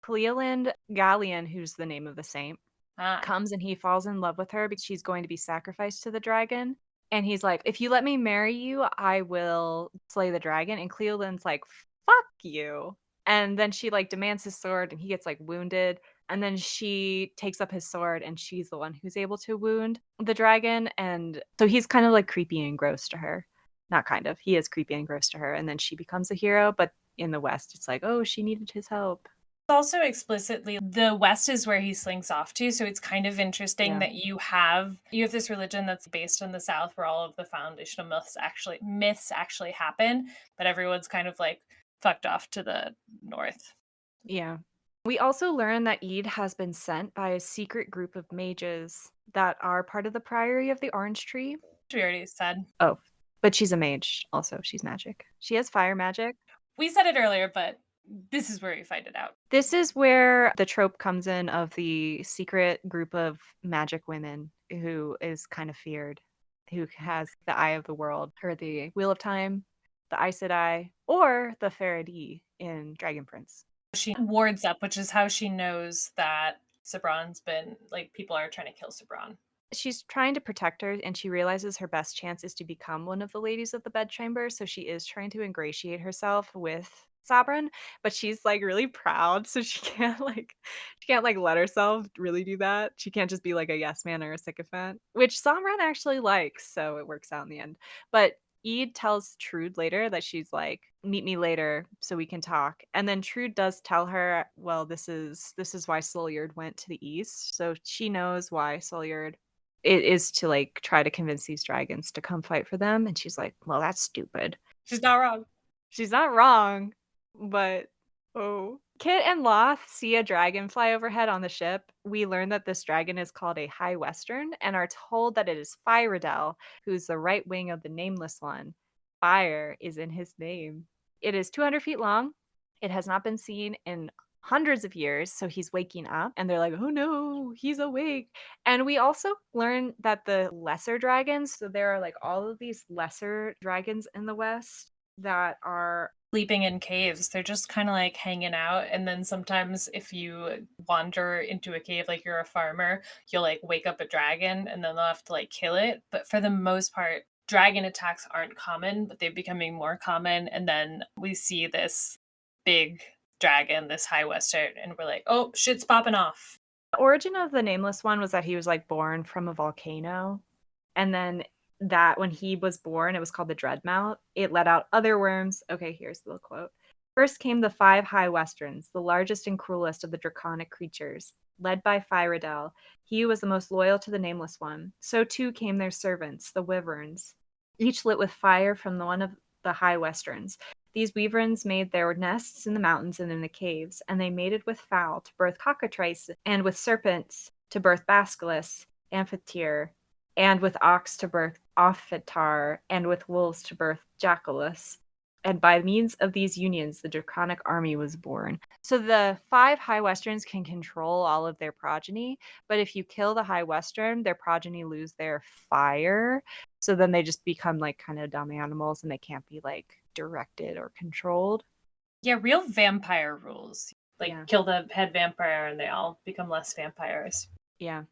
Cleoland Gallion, who's the name of the saint, ah, comes and he falls in love with her because she's going to be sacrificed to the dragon. And he's like, "If you let me marry you, I will slay the dragon." And Cleoland's like, "Fuck you." And then she, like, demands his sword and he gets, like, wounded. And then she takes up his sword and she's the one who's able to wound the dragon. And so he's kind of, like, creepy and gross to her. Not kind of. He is creepy and gross to her. And then she becomes a hero. But in the West, it's like, oh, she needed his help. also explicitly the West is where he slinks off to. So it's kind of interesting Yeah. that you have this religion that's based in the South where all of the foundational myths actually happen, but everyone's kind of like fucked off to the north. Yeah. We also learn that Ede has been sent by a secret group of mages that are part of the Priory of the Orange Tree. We already said. Oh, but she's a mage also. She's magic. She has fire magic. We said it earlier, but this is where we find it out. This is where the trope comes in of the secret group of magic women who is kind of feared, who has the Eye of the World, or the Wheel of Time, the Aes Sedai, or the Faraday in Dragon Prince. She wards up, which is how she knows that Sabron's been, like, people are trying to kill Sabron. She's trying to protect her, and she realizes her best chance is to become one of the ladies of the bedchamber, so she is trying to ingratiate herself with Sabran, but she's like really proud, so she can't let herself really do that. She can't just be like a yes man or a sycophant, which Sabran actually likes, so it works out in the end. But Ede tells Trude later that she's like, meet me later so we can talk. And then Trude does tell her, well, this is why Sulyard went to the east. So she knows why Sulyard it is to like try to convince these dragons to come fight for them. And she's like, well, that's stupid. She's not wrong. She's not wrong, but oh. Kit and Loth see a dragon fly overhead on the ship. We learn that this dragon is called a High Western and are told that it is Fyradel, who's the right wing of the Nameless One. Fire is in his name. It is 200 feet long. It has not been seen in hundreds of years, so he's waking up and they're like, oh no, he's awake. And we also learn that the lesser dragons, so there are like all of these lesser dragons in the West that are Sleeping in caves. They're just kind of like hanging out. And then sometimes if you wander into a cave, like you're a farmer, you'll like wake up a dragon and then they'll have to like kill it. But for the most part, dragon attacks aren't common, but they're becoming more common. And then we see this big dragon, this High Western, and we're like, oh, shit's popping off. the origin of the Nameless One was that he was like born from a volcano. And then that when he was born, it was called the Dreadmount. It let out other worms. Okay, here's the quote. First came the 5 High Westerns, the largest and cruelest of the draconic creatures, led by Fyradel. He was the most loyal to the Nameless One. So too came their servants, the Wyverns, each lit with fire from one of the High Westerns. These wyverns made their nests in the mountains and in the caves, and they mated with fowl to birth cockatrice, and with serpents to birth basilisk, amphitheater, and with ox to birth Ophitar, and with wolves to birth Jackalus. And by means of these unions, the draconic army was born. So the 5 High Westerns can control all of their progeny, but if you kill the High Western, their progeny lose their fire. So then they just become like kind of dumb animals and they can't be like directed or controlled. Yeah, real vampire rules. Like Yeah. kill the head vampire and they all become less vampires. Yeah.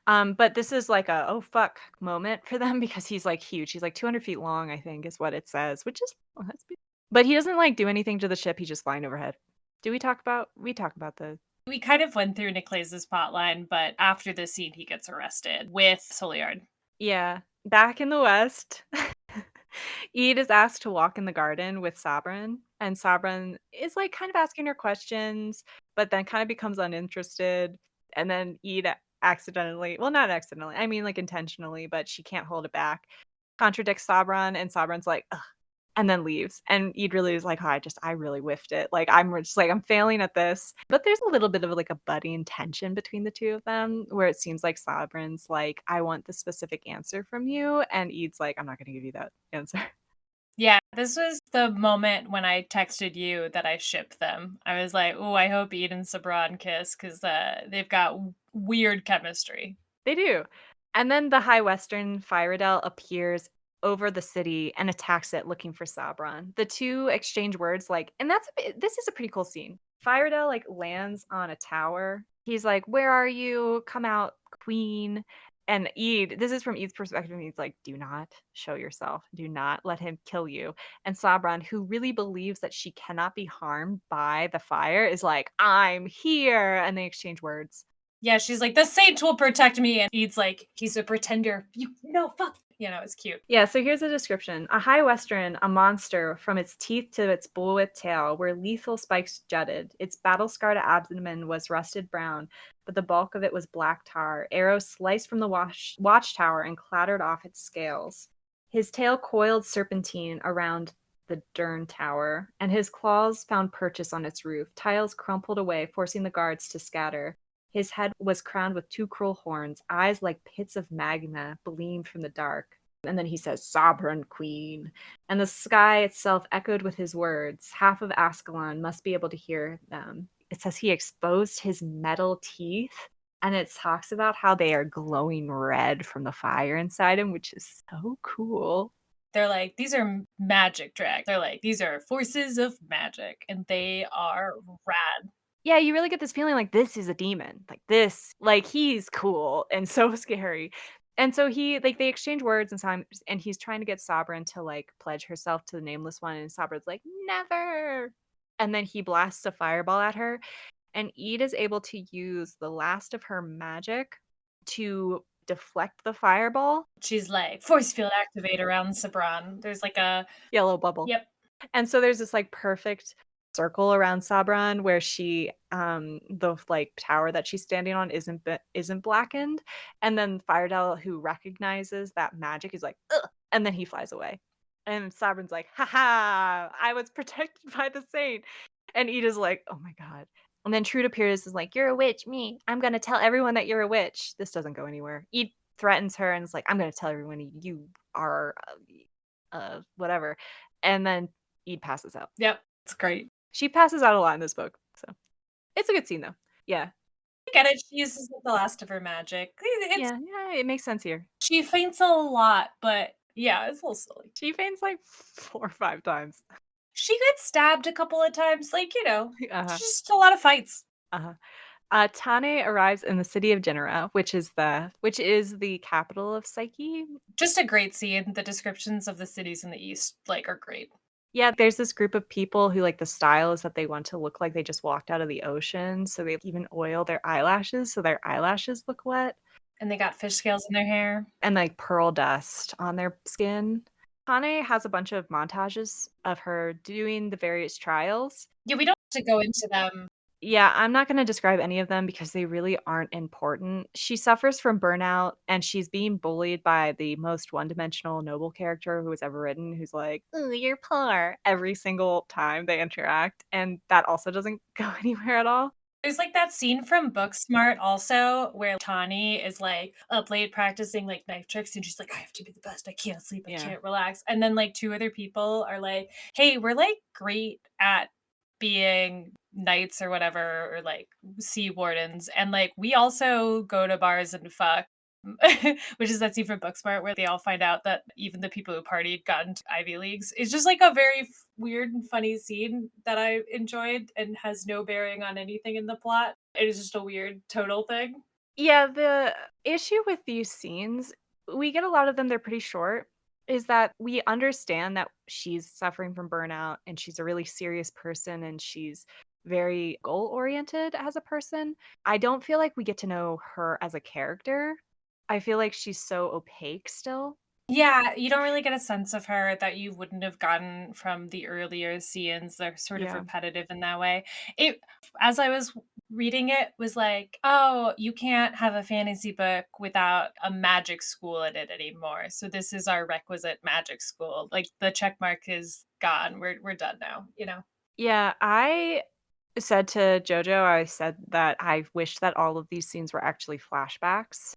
But this is like a oh fuck moment for them because he's like huge. He's like 200 feet long, I think, is what it says, which is that's big. But he doesn't like do anything to the ship. He's just flying overhead. We talk about the We kind of went through Nicolase's plotline, but after this scene, he gets arrested with Sulyard. yeah. Back in the West, Ede is asked to walk in the garden with Sabran, and Sabran is like kind of asking her questions, but then kind of becomes uninterested. And then Ede accidentally, well, not accidentally, I mean like intentionally, but she can't hold it back, contradicts Sabran, and Sabran's like, ugh, and then leaves. And Ede really is like, oh, I really whiffed it. Like, I'm just like, I'm failing at this. But there's a little bit of like a budding tension between the two of them where it seems like Sabran's like, I want the specific answer from you. And Ede's like, I'm not going to give you that answer. Yeah, this was the moment when I texted you that I shipped them. I was like, oh, I hope Ede and Sabran kiss because they've got weird chemistry. They do. And then the High Western Fyradel appears over the city and attacks it looking for Sabran. The two exchange words like, and this is a pretty cool scene. Fyradel like lands on a tower. He's like, "Where are you? Come out, queen." And Ede, this is from Ede's perspective, and he's like, "Do not show yourself. Do not let him kill you." And Sabran, who really believes that she cannot be harmed by the fire, is like, "I'm here." And they exchange words. Yeah, she's like, the saint will protect me. And Ede's like, he's a pretender. You no fuck. You know, it's cute. Yeah, so here's a description. A High Western, a monster from its teeth to its bullwhip tail, where lethal spikes jutted. Its battle-scarred abdomen was rusted brown, but the bulk of it was black tar. Arrows sliced from the watchtower and clattered off its scales. His tail coiled serpentine around the Dern Tower, and his claws found purchase on its roof. Tiles crumpled away, forcing the guards to scatter. His head was crowned with 2 cruel horns. Eyes like pits of magma gleamed from the dark. And then he says, Sovereign Queen. And the sky itself echoed with his words. Half of Ascalon must be able to hear them. It says he exposed his metal teeth. And it talks about how they are glowing red from the fire inside him, which is so cool. They're like, these are magic dragons. They're like, these are forces of magic, and they are rad. Yeah, you really get this feeling like this is a demon. Like this, like he's cool and so scary. And so they exchange words and time, and he's trying to get Sabrin to like pledge herself to the Nameless One, and Sabrin's like, never. And then he blasts a fireball at her, and Ede is able to use the last of her magic to deflect the fireball. She's like, force field activate around Sabran. There's like a Yellow bubble. Yep. And so there's this like perfect circle around Sabran where she the like tower that she's standing on isn't blackened, and then Firedell, who recognizes that magic, is like, ugh, and then he flies away. And Sabran's like, haha, I was protected by the saint. And Ida's like, oh my god. And then Trude appears, is like, you're a witch, me. I'm gonna tell everyone that you're a witch. This doesn't go anywhere. Ede threatens her and is like, I'm gonna tell everyone you are whatever. And then Ede passes out. Yep. It's great. She passes out a lot in this book, so it's a good scene though. Yeah. I get it. She uses the last of her magic. Yeah, it makes sense here. She faints a lot, but yeah, it's a little silly. She faints like 4 or 5 times. She gets stabbed a couple of times, like, Uh-huh. just a lot of fights. Tane arrives in the city of Genera, which is the capital of Psyche. Just a great scene. The descriptions of the cities in the east, like, are great. Yeah, there's this group of people who like the style is that they want to look like they just walked out of the ocean, so they even oil their eyelashes so their eyelashes look wet. And they got fish scales in their hair. And like pearl dust on their skin. Tane has a bunch of montages of her doing the various trials. Yeah, we don't have to go into them. Yeah, I'm not going to describe any of them because they really aren't important. She suffers from burnout, and she's being bullied by the most one-dimensional noble character who was ever written, who's like, "Ooh, you're poor," every single time they interact, and that also doesn't go anywhere at all. There's like that scene from Booksmart also where Tawny is like up late practicing like knife tricks, and she's like, I have to be the best. I can't sleep. I Yeah. can't relax. And then like 2 other people are like, hey, we're like great at being knights or whatever, or like sea wardens. And like we also go to bars and fuck. Which is that scene from Booksmart where they all find out that even the people who partied got into Ivy Leagues. It's just like a very weird and funny scene that I enjoyed and has no bearing on anything in the plot. It is just a weird total thing. Yeah, the issue with these scenes, we get a lot of them, they're pretty short, is that we understand that she's suffering from burnout and she's a really serious person and she's very goal oriented as a person. I don't feel like we get to know her as a character. I feel like she's so opaque still. Yeah, you don't really get a sense of her that you wouldn't have gotten from the earlier scenes. They're sort of Yeah. repetitive in that way. It, as I was reading it, was like, oh, you can't have a fantasy book without a magic school in it anymore. So this is our requisite magic school. Like the check mark is gone. We're done now, Yeah, I said to JoJo, I said that I wish that all of these scenes were actually flashbacks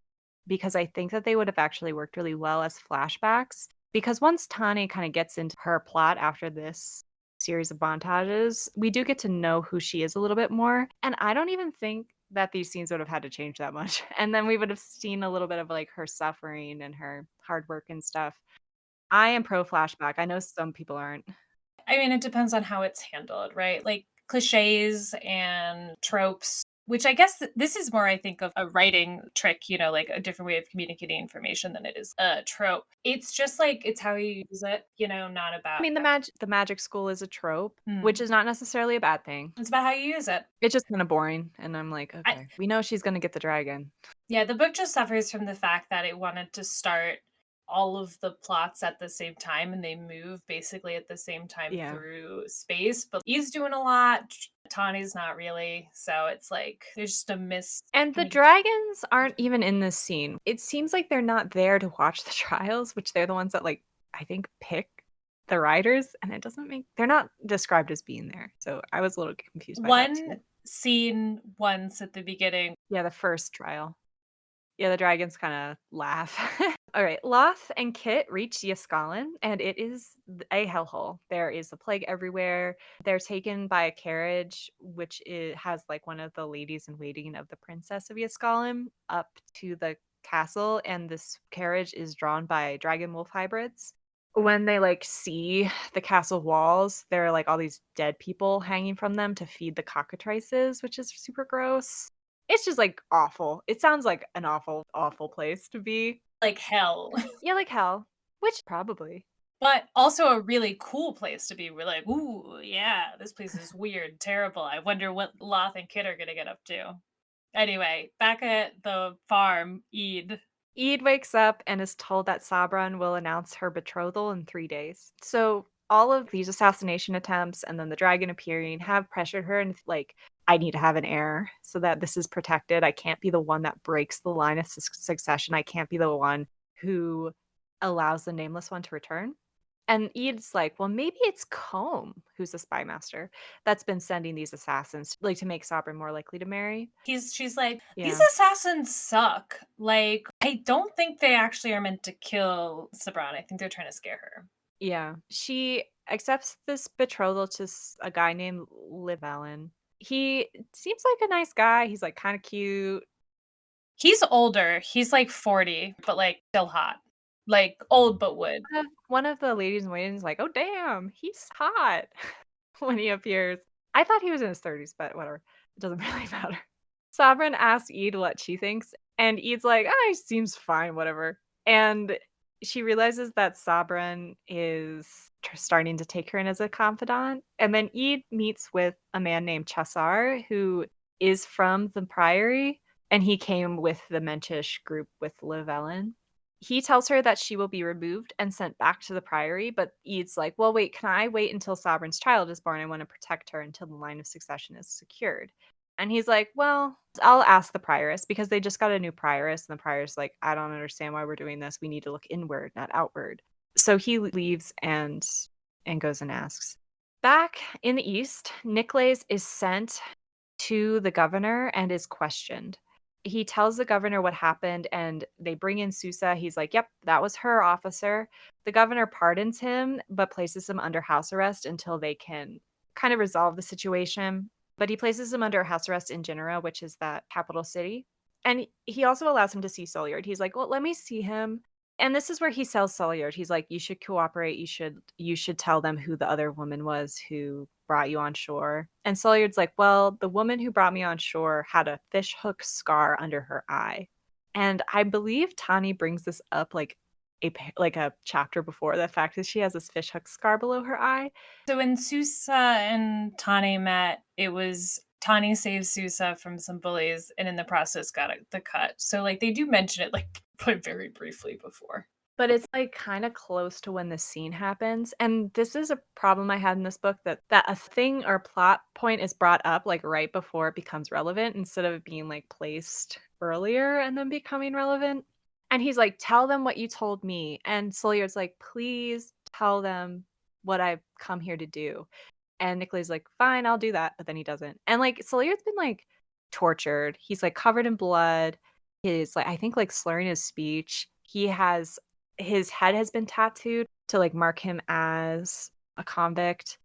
because I think that they would have actually worked really well as flashbacks. Because once Tani kind of gets into her plot after this series of montages, we do get to know who she is a little bit more. And I don't even think that these scenes would have had to change that much. And then we would have seen a little bit of like her suffering and her hard work and stuff. I am pro flashback. I know some people aren't. I mean, it depends on how it's handled, right? Like cliches and tropes, which I guess this is more, I think, of a writing trick, like a different way of communicating information than it is a trope. It's just like, it's how you use it, not about. I mean, the magic school is a trope, Mm. which is not necessarily a bad thing. It's about how you use it. It's just kind of boring, and I'm like, okay, we know she's gonna get the dragon. Yeah, the book just suffers from the fact that it wanted to start all of the plots at the same time, and they move basically at the same time through space. But he's doing a lot. Tawny's not really. So it's like there's just a miss. And the dragons aren't even in this scene. It seems like they're not there to watch the trials, which they're the ones that like I think pick the riders, and it doesn't make they're not described as being there. So I was a little confused by that too. One scene once at the beginning. Yeah, the first trial. Yeah, the dragons kind of laugh. All right, Loth and Kit reach Yaskalon, and it is a hellhole. There is a plague everywhere. They're taken by a carriage, which has like one of the ladies in waiting of the princess of Yaskalon up to the castle, and this carriage is drawn by dragon wolf hybrids. When they like see the castle walls, there are like all these dead people hanging from them to feed the cockatrices, which is super gross. It's just like awful. It sounds like an awful, awful place to be. Like hell. Yeah, like hell. Which probably. But also a really cool place to be. We're like, ooh, yeah, this place is weird, terrible. I wonder what Loth and Kit are gonna get up to. Anyway, back at the farm, Eid. Eid wakes up and is told that Sabran will announce her betrothal in 3 days. So all of these assassination attempts and then the dragon appearing have pressured her and like, I need to have an heir so that this is protected. I can't be the one that breaks the line of succession. I can't be the one who allows the nameless one to return. And Eid's like, well, maybe it's Combe, who's the spy master, that's been sending these assassins, like to make Sabrin more likely to marry. She's like, these Yeah. assassins suck. Like, I don't think they actually are meant to kill Sabran. I think they're trying to scare her. Yeah. She accepts this betrothal to a guy named Livellen. He seems like a nice guy. He's like kind of cute. He's older. He's like 40, but like still hot. Like old but wood. One of the ladies in waiting is like, oh, damn, he's hot when he appears. I thought he was in his 30s, but whatever. It doesn't really matter. Sabrin asks Eid what she thinks, and Eid's like, oh, he seems fine, whatever. And she realizes that Sabrin is starting to take her in as a confidant. And then Eid meets with a man named Chasar, who is from the Priory, and he came with the Mentish group with Livellen. He tells her that she will be removed and sent back to the Priory, but Eid's like, well, wait, can I wait until Sabrin's child is born? I want to protect her until the line of succession is secured. And he's like, well, I'll ask the prioress because they just got a new prioress. And the prioress like, I don't understand why we're doing this. We need to look inward, not outward. So he leaves and goes and asks. Back in the east, Nicholas is sent to the governor and is questioned. He tells the governor what happened and they bring in Susa. He's like, yep, that was her officer. The governor pardons him, but places him under house arrest until they can kind of resolve the situation. But he places him under house arrest in Genoa, which is that capital city. And he also allows him to see Soliard. He's like, well, let me see him. And this is where he sells Soliard. He's like, you should cooperate. You should tell them who the other woman was who brought you on shore. And Soliard's like, well, the woman who brought me on shore had a fishhook scar under her eye. And I believe Tani brings this up like a chapter before, the fact that she has this fishhook scar below her eye. So when Susa and Tani met, it was Tani saved Susa from some bullies and in the process got the cut. So like they do mention it like but very briefly before. But it's like kind of close to when the scene happens. And this is a problem I had in this book that a thing or plot point is brought up like right before it becomes relevant instead of being like placed earlier and then becoming relevant. And he's like, tell them what you told me. And Soliard's like, please tell them what I've come here to do. And Nicholas like, fine, I'll do that. But then he doesn't. And like Soliard's been like tortured. He's like covered in blood. He's like, I think like slurring his speech. His head has been tattooed to like mark him as a convict.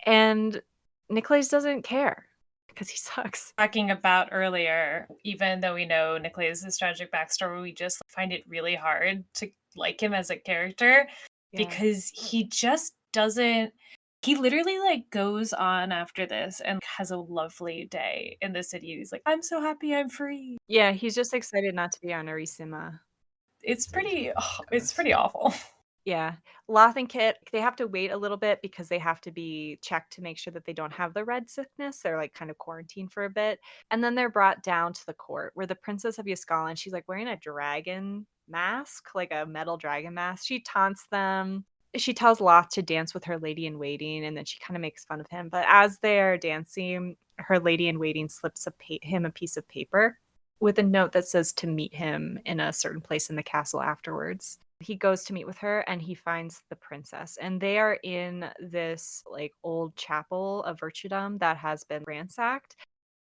And Nicholas doesn't care because he sucks. Talking about earlier, even though we know Nicholas' tragic backstory, we just find it really hard to like him as a character because he just doesn't. He literally like goes on after this and has a lovely day in the city. He's like, I'm so happy I'm free. Yeah, he's just excited not to be on Arisima. It's pretty awful. Yeah. Loth and Kit, they have to wait a little bit because they have to be checked to make sure that they don't have the red sickness. They're like kind of quarantined for a bit. And then they're brought down to the court where the Princess of Yaskalon, she's like wearing a dragon mask, like a metal dragon mask. She taunts them. She tells Loth to dance with her lady in waiting, and then she kind of makes fun of him. But as they're dancing, her lady in waiting slips him a piece of paper with a note that says to meet him in a certain place in the castle afterwards. He goes to meet with her and he finds the princess, and they are in this like old chapel of virtudom that has been ransacked.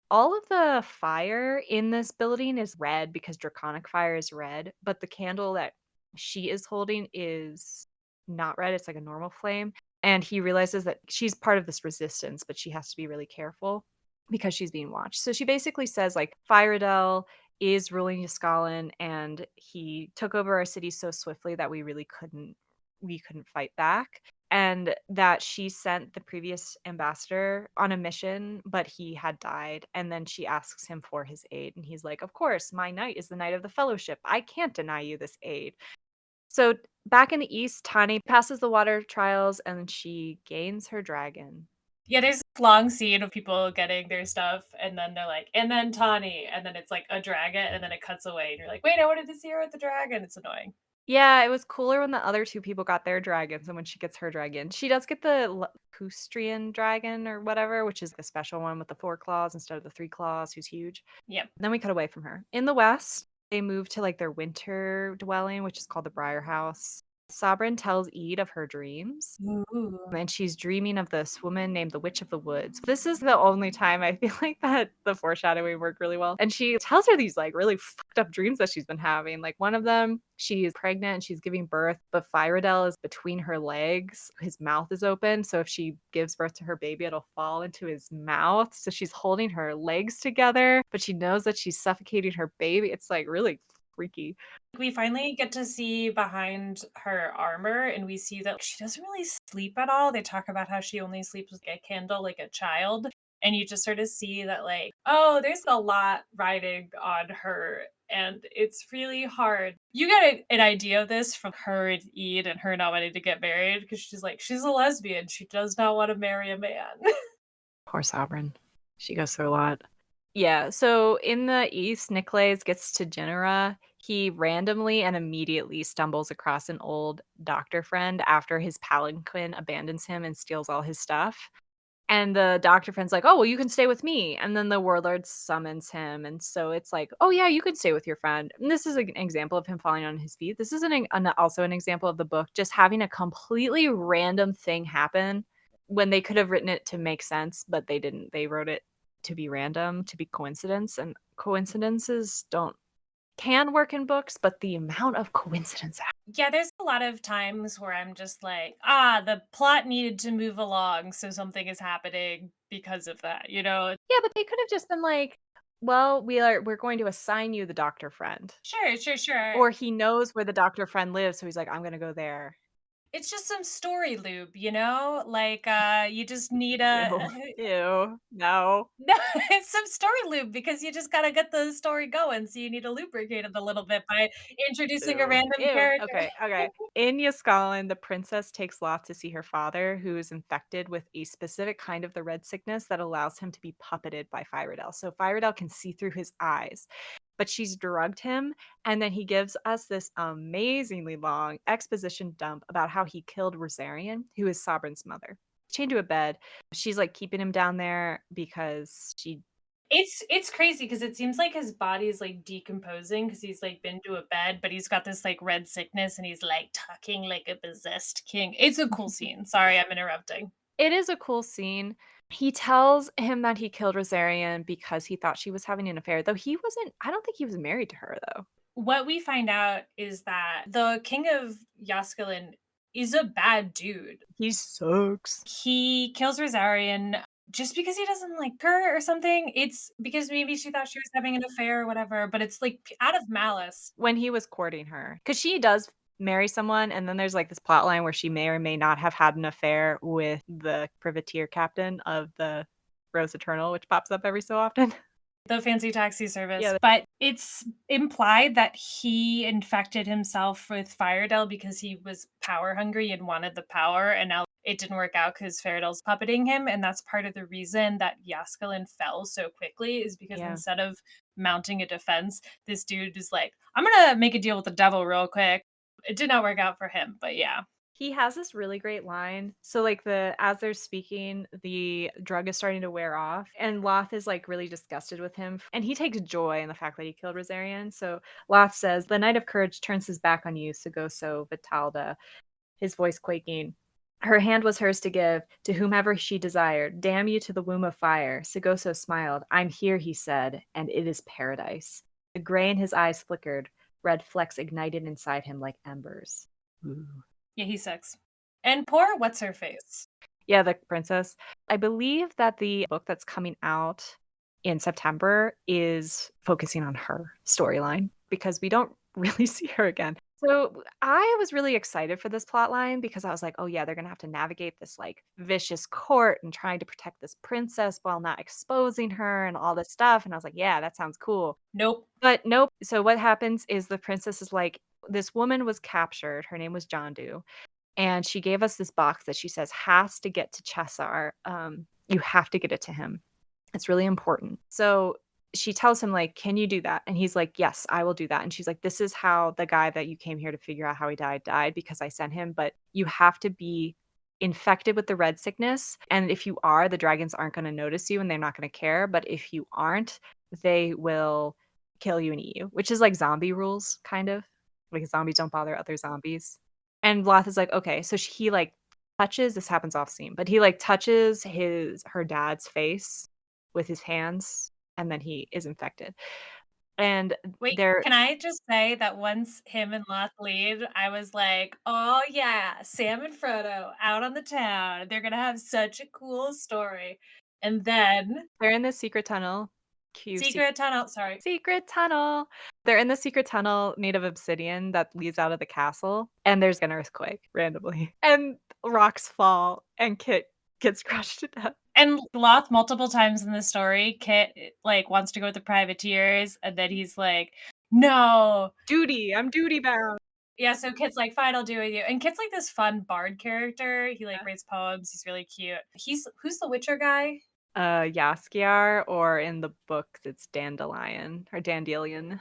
All of the fire in this building is red because draconic fire is red, but the candle that she is holding is not red, it's like a normal flame, and he realizes that she's part of this resistance, but she has to be really careful because she's being watched. So she basically says, like, Fyradel is ruling Yaskalin, and he took over our city so swiftly that we couldn't fight back, and that she sent the previous ambassador on a mission, but he had died, and then she asks him for his aid, and he's like, "Of course, my knight is the knight of the fellowship. I can't deny you this aid." So back in the east, Tani passes the water trials and she gains her dragon. Yeah, there's this long scene of people getting their stuff, and then they're like, and then Tawny, and then it's like a dragon, and then it cuts away, and you're like, wait, I wanted to see her with the dragon. It's annoying. Yeah, it was cooler when the other two people got their dragons and when she gets her dragon. She does get the Custrian dragon or whatever, which is the special one with the 4 claws instead of the 3 claws, who's huge. Yep. Then we cut away from her. In the west, they move to like their winter dwelling, which is called the Briar House. Sabrin tells Ede of her dreams. Ooh. And she's dreaming of this woman named the Witch of the Woods. This is the only time I feel like that the foreshadowing worked really well. And she tells her these like really fucked up dreams that she's been having. Like one of them, she's pregnant and she's giving birth, but Fyradel is between her legs. His mouth is open. So if she gives birth to her baby, it'll fall into his mouth. So she's holding her legs together, but she knows that she's suffocating her baby. It's like really freaky. We finally get to see behind her armor, and we see that she doesn't really sleep at all. They talk about how she only sleeps with a candle like a child. And you just sort of see that, like, oh, there's a lot riding on her, and it's really hard. You get an idea of this from her and Ede and her not wanting to get married because she's like, she's a lesbian. She does not want to marry a man. Poor Sabrin. She goes through a lot. Yeah, so in the east, Nicholas gets to Genera. He randomly and immediately stumbles across an old doctor friend after his palanquin abandons him and steals all his stuff. And the doctor friend's like, "Oh, well, you can stay with me." And then the warlord summons him. And so it's like, "Oh, yeah, you can stay with your friend." And this is an example of him falling on his feet. This is also an example of the book just having a completely random thing happen when they could have written it to make sense, but they didn't. They wrote it to be random, to be coincidence. And coincidences can work in books, but the amount of coincidence. Yeah, there's a lot of times where I'm just like, the plot needed to move along, so something is happening because of that, you know? Yeah, but they could have just been like, "Well, we're going to assign you the doctor friend." Sure, sure, sure. Or he knows where the doctor friend lives, so he's like, "I'm gonna go there." It's just some story loop, you know? Like, you just need a Ew. Ew. No. no, it's some story loop because you just gotta get the story going, so you need to lubricate it a little bit by introducing a Ew. random Ew. character. Okay, okay. In Yaskalin, the princess takes Lot to see her father, who is infected with a specific kind of the red sickness that allows him to be puppeted by Fyradel. So Fyradel can see through his eyes. But she's drugged him, and then he gives us this amazingly long exposition dump about how he killed Rosarian, who is Sabrin's mother. Chained to a bed. She's like keeping him down there because she It's crazy because it seems like his body is like decomposing because he's like been to a bed, but he's got this like red sickness and he's like talking like a possessed king. It's a cool scene. Sorry, I'm interrupting. It is a cool scene. He tells him that he killed Rosarian because he thought she was having an affair, though I don't think he was married to her, though. What we find out is that the king of Yaskalin is a bad dude. He sucks. He kills Rosarian just because he doesn't like her or something. It's because maybe she thought she was having an affair or whatever, but it's like out of malice. When he was courting her. Because she does marry someone, and then there's like this plot line where she may or may not have had an affair with the privateer captain of the Rose Eternal, which pops up every so often. The fancy taxi service. Yeah. But it's implied that he infected himself with Fyradel because he was power hungry and wanted the power, and now it didn't work out because Faradel's puppeting him, and that's part of the reason that Yaskalin fell so quickly is because Yeah. instead of mounting a defense, this dude is like, I'm gonna make a deal with the devil real quick. It did not work out for him, but yeah. He has this really great line. So like as they're speaking, the drug is starting to wear off, and Loth is like really disgusted with him, and he takes joy in the fact that he killed Rosarian. So Loth says, "The Knight of Courage turns his back on you, Sagoso Vitalda," his voice quaking. "Her hand was hers to give to whomever she desired. Damn you to the womb of fire." Sagoso smiled. "I'm here," he said, "and it is paradise." The gray in his eyes flickered. red flecks ignited inside him like embers. Ooh. Yeah, he sucks. And poor what's her face. Yeah, the princess. I believe that the book that's coming out in September is focusing on her storyline because we don't really see her again. So I was really excited for this plot line because I was like, oh yeah, they're gonna have to navigate this like vicious court and trying to protect this princess while not exposing her and all this stuff. And I was like, yeah, that sounds cool. Nope. But nope. So what happens is the princess is like, this woman was captured. Her name was John Doe, and she gave us this box that she says has to get to Chessar. You have to get it to him. It's really important. So she tells him, like, can you do that? And he's like, yes, I will do that. And she's like, this is how the guy that you came here to figure out how he died because I sent him. But you have to be infected with the red sickness. And if you are, the dragons aren't going to notice you and they're not going to care. But if you aren't, they will kill you and eat you, which is like zombie rules, kind of. Like zombies don't bother other zombies. And Loth is like, okay. So he like touches, this happens off scene, but he like touches her dad's face with his hands, and then he is infected. And Wait, they're can I just say that once him and Loth lead, I was like, oh yeah, Sam and Frodo out on the town. They're gonna have such a cool story. And then they're in this secret tunnel. Cue secret tunnel. Sorry. secret tunnel. They're in the secret tunnel made of obsidian that leads out of the castle, and there's an earthquake randomly, and rocks fall, and Kit gets crushed to death. And Loth multiple times in the story, Kit like wants to go with the privateers, and then he's like, no. I'm duty bound. Yeah, so Kit's like, fine, I'll do it with you. And Kit's like this fun bard character. He like Yeah. writes poems. He's really cute. Who's the Witcher guy? Yaskiar, or in the books, it's Dandelion or Dandelion.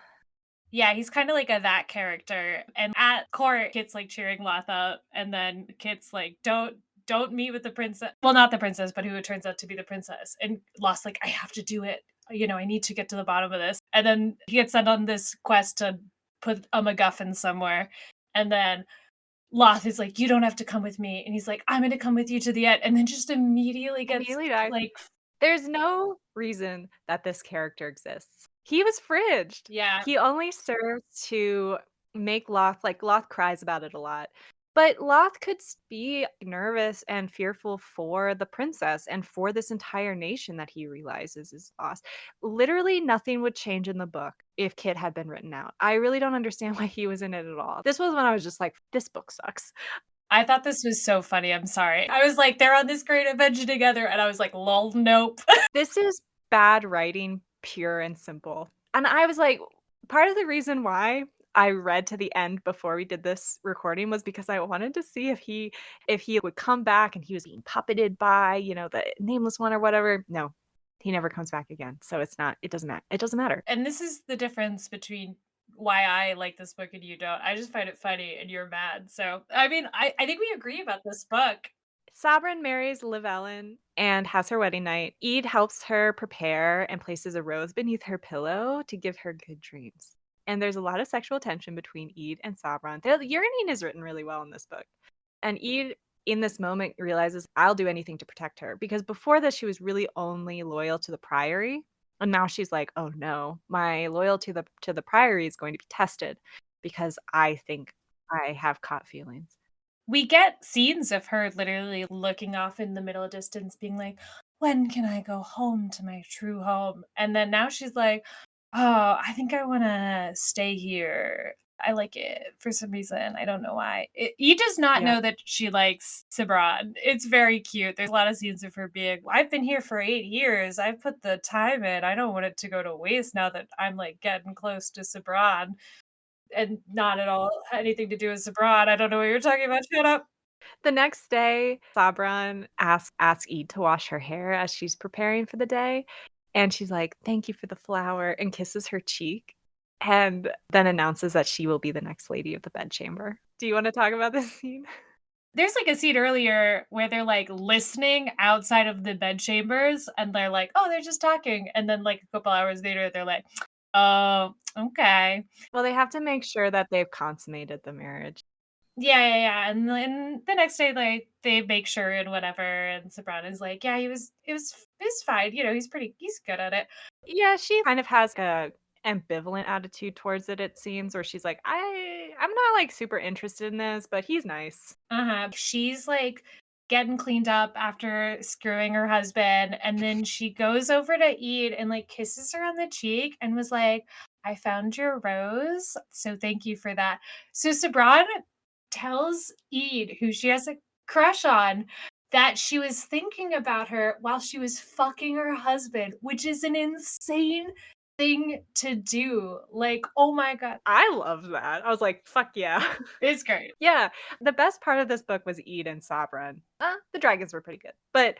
Yeah, he's kind of like that character. And at court, Kit's like cheering Loth up, and then Kit's like, don't meet with the princess. Well, not the princess, but who it turns out to be the princess. And Loth's like, I have to do it. You know, I need to get to the bottom of this. And then he gets sent on this quest to put a MacGuffin somewhere. And then Loth is like, you don't have to come with me. And he's like, I'm going to come with you to the end. And then just immediately gets Immediately dies. like, There's no reason that this character exists. He was fridged. yeah. He only serves to make Loth, like Loth cries about it a lot. But Loth could be nervous and fearful for the princess and for this entire nation that he realizes is lost. Literally nothing would change in the book if Kit had been written out. I really don't understand why he was in it at all. This was when I was just like, this book sucks. I thought this was so funny. I'm sorry. I was like, they're on this great adventure together. And I was like, lol, nope. This is bad writing, pure and simple. And I was like, part of the reason why I read to the end before we did this recording was because I wanted to see if he would come back and he was being puppeted by, the nameless one or whatever. No, he never comes back again. So it doesn't matter. It doesn't matter. And this is the difference between why I like this book and you don't. I just find it funny and you're mad. So, I mean, I think we agree about this book. Sabrin marries Llewellyn and has her wedding night. Eid helps her prepare and places a rose beneath her pillow to give her good dreams. And there's a lot of sexual tension between Eid and Sabran. The yearning is written really well in this book. And Eid, in this moment, realizes, I'll do anything to protect her. Because before this, she was really only loyal to the Priory. And now she's like, oh no, my loyalty to the Priory is going to be tested because I think I have caught feelings. We get scenes of her literally looking off in the middle distance, being like, when can I go home to my true home? And then now she's like, oh, I think I want to stay here. I like it for some reason. I don't know why. He does not Yeah. know that she likes Sabran. It's very cute. There's a lot of scenes of her being, I've been here for 8 years. I've put the time in. I don't want it to go to waste now that I'm like getting close to Sabran. And not at all anything to do with Sabran. I don't know what you're talking about. Shut up. The next day, Sabran asks Eid to wash her hair as she's preparing for the day. And she's like, thank you for the flower, and kisses her cheek. And then announces that she will be the next lady of the bedchamber. Do you want to talk about this scene? There's like a scene earlier where they're like listening outside of the bedchambers and they're like, oh, they're just talking. And then like a couple hours later, they're like, oh, okay. Well, they have to make sure that they've consummated the marriage. Yeah. And then the next day, like they make sure and whatever. And Sabran is like, yeah, it was fine. He's good at it. Yeah, she kind of has a ambivalent attitude towards it seems, where she's like, I'm not, like, super interested in this, but he's nice. Uh-huh. She's like getting cleaned up after screwing her husband, and then she goes over to eat and like kisses her on the cheek and was like, I found your rose, so thank you for that. So Sabran tells Eid, who she has a crush on, that she was thinking about her while she was fucking her husband, which is an insane thing to do. Like, oh my God, I love that. I was like, "Fuck yeah." it's great. Yeah, the best part of this book was Eid and Sabran. The dragons were pretty good, but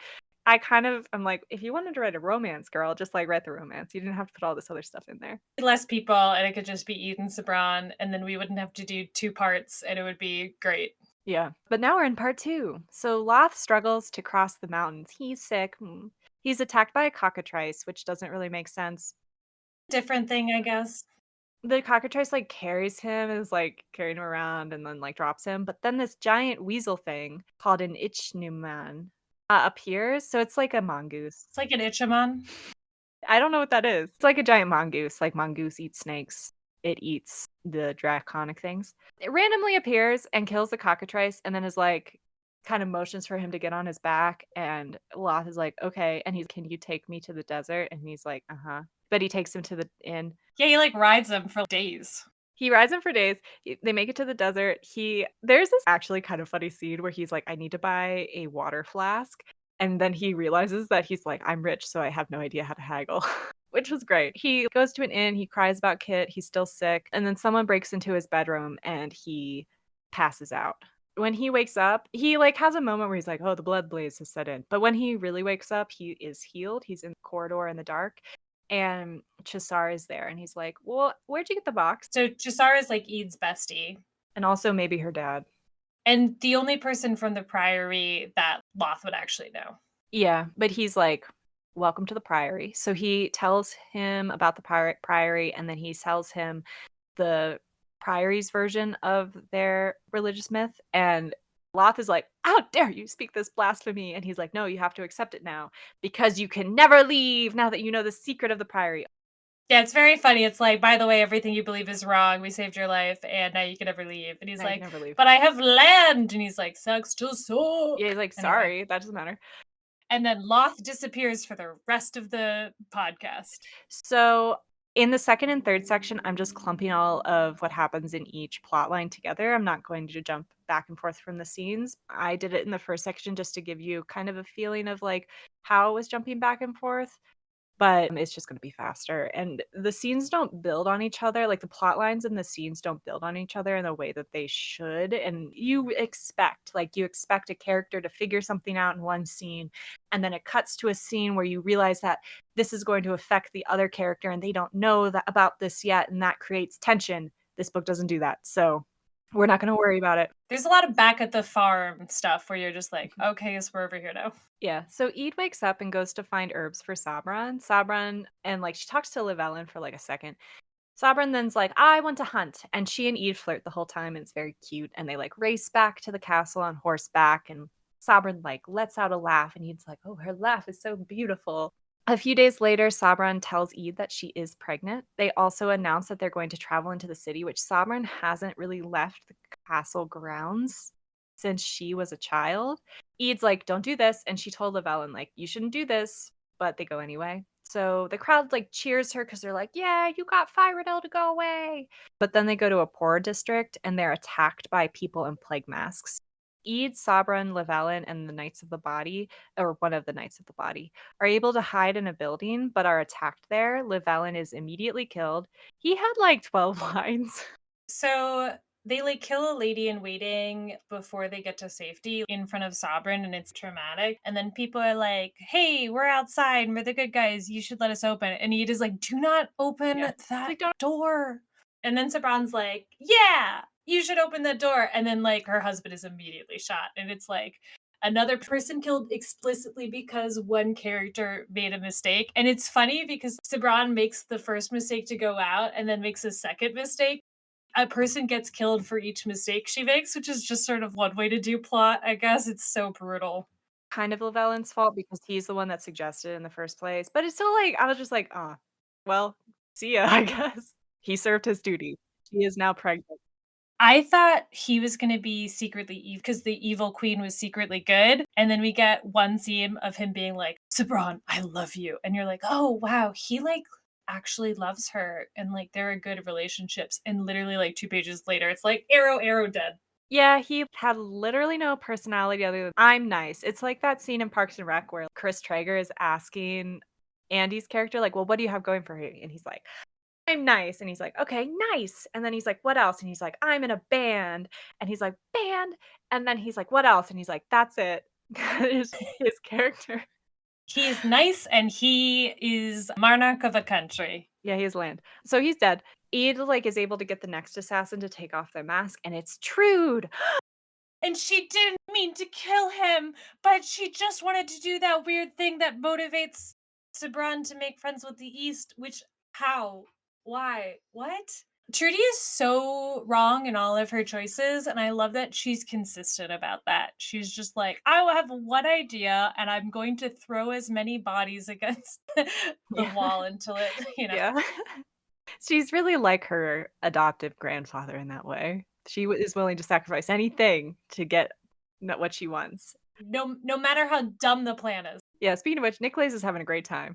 I'm like, if you wanted to write a romance, girl, just, like, write the romance. You didn't have to put all this other stuff in there. Less people and it could just be Eden Sabran, and then we wouldn't have to do two parts and it would be great. Yeah, but now we're in part 2. So Loth struggles to cross the mountains. He's sick. He's attacked by a cockatrice, which doesn't really make sense. Different thing, I guess. The cockatrice, like, carries him, is, like, carrying him around and then, like, drops him, but then this giant weasel thing called an Ichneumon, appears, so it's like a mongoose. It's like an Ichaman. I don't know what that is. It's like a giant mongoose, like mongoose eats snakes. It eats the draconic things. It randomly appears and kills the cockatrice and then is like kind of motions for him to get on his back, and Loth is like, "Okay," and he's, "Can you take me to the desert?" And he's like, "Uh-huh." But he takes him to the inn. Yeah, he like rides them for days. He rides him for days. They make it to the desert. There's this actually kind of funny scene where he's like, "I need to buy a water flask." And then he realizes that he's like, "I'm rich, so I have no idea how to haggle," which was great. He goes to an inn, he cries about Kit, he's still sick, and then someone breaks into his bedroom and he passes out. When he wakes up, he like has a moment where he's like, "Oh, the blood blaze has set in." But when he really wakes up, he is healed. He's in the corridor in the dark, and Chisar is there, and he's like, "Well, where'd you get the box?" So Chisara is like Eid's bestie. And also maybe her dad. And the only person from the Priory that Loth would actually know. Yeah, but he's like, "Welcome to the Priory." So he tells him about the Priory, and then he tells him the Priory's version of their religious myth. And Loth is like, "How dare you speak this blasphemy?" And he's like, "No, you have to accept it now because you can never leave now that you know the secret of the Priory." Yeah, it's very funny. It's like, by the way, everything you believe is wrong. We saved your life, and now you can never leave. And he's Now you like, can never leave. but I have land. And he's like, sucks to Yeah, suck. he's like, Anyway. "Sorry, that doesn't matter." And then Loth disappears for the rest of the podcast. So in the second and third section, I'm just clumping all of what happens in each plot line together. I'm not going to jump back and forth from the scenes. I did it in the first section just to give you kind of a feeling of like how it was jumping back and forth, but it's just going to be faster. And the scenes don't build on each other. Like the plot lines and the scenes don't build on each other in the way that they should. And you expect a character to figure something out in one scene, and then it cuts to a scene where you realize that this is going to affect the other character and they don't know that about this yet, and that creates tension. This book doesn't do that. So we're not going to worry about it. There's a lot of back at the farm stuff where you're just like, okay, yes, we're over here now. Yeah, so Eid wakes up and goes to find herbs for Sabran. Sabran, and like she talks to Llewellyn for like a second. Sabran then's like, "I want to hunt." And she and Eid flirt the whole time, and it's very cute. And they like race back to the castle on horseback. And Sabran like lets out a laugh, and Eid's like, "Oh, her laugh is so beautiful." A few days later, Sabran tells Eid that she is pregnant. They also announce that they're going to travel into the city, which Sabran hasn't really left the castle grounds since she was a child. Eid's like, "Don't do this." And she told Llewellyn, like, "You shouldn't do this." But they go anyway. So the crowd like cheers her because they're like, "Yeah, you got Fyradel to go away." But then they go to a poor district and they're attacked by people in plague masks. Eid, Sabran, Llewellyn, and the Knights of the Body, or one of the Knights of the Body, are able to hide in a building but are attacked there. Llewellyn is immediately killed. He had like 12 lines. So they like kill a lady in waiting before they get to safety in front of Sabrin, and it's traumatic. And then people are like, "Hey, we're outside and we're the good guys. You should let us open." And Eid is like, "Do not open Yeah. that Like, don't- door." And then Sabran's like, "Yeah, you should open the door." And then like her husband is immediately shot. And it's like another person killed explicitly because one character made a mistake. And it's funny because Sabran makes the first mistake to go out and then makes a second mistake. A person gets killed for each mistake she makes, which is just sort of one way to do plot, I guess. It's so brutal. Kind of Llewellyn's fault because he's the one that suggested it in the first place. But it's still like, I was just like, "Oh, well, See ya, I guess. He served his duty. She is now pregnant. I thought he was gonna be secretly evil because the evil queen was secretly good, and then we get one scene of him being like, "Sabran, I love you," and you're like, "Oh, wow, he, like, actually loves her, and, like, they're in good relationships," and literally, like, 2 pages later, it's like, "Arrow, arrow, dead." Yeah, he had literally no personality other than, "I'm nice." It's like that scene in Parks and Rec where Chris Traeger is asking Andy's character, like, "Well, what do you have going for you?" And he's like, "I'm nice." And he's like, "Okay, nice." And then he's like, "What else?" And he's like, "I'm in a band." And he's like, "Band?" And then he's like, "What else?" And he's like, "That's it." Is his character. He is nice, and he is monarch of a country. Yeah, he is land. So he's dead. Ede, like, is able to get the next assassin to take off their mask, and it's Trude. And she didn't mean to kill him, but she just wanted to do that weird thing that motivates Sabran to make friends with the East, which how? Why? What? Trudy is so wrong in all of her choices, and I love that she's consistent about that. She's just like, I will have one idea, and I'm going to throw as many bodies against the Yeah. wall until it, Yeah. She's really like her adoptive grandfather in that way. She is willing to sacrifice anything to get what she wants. no matter how dumb the plan is. Yeah, speaking of which, Nicholas is having a great time.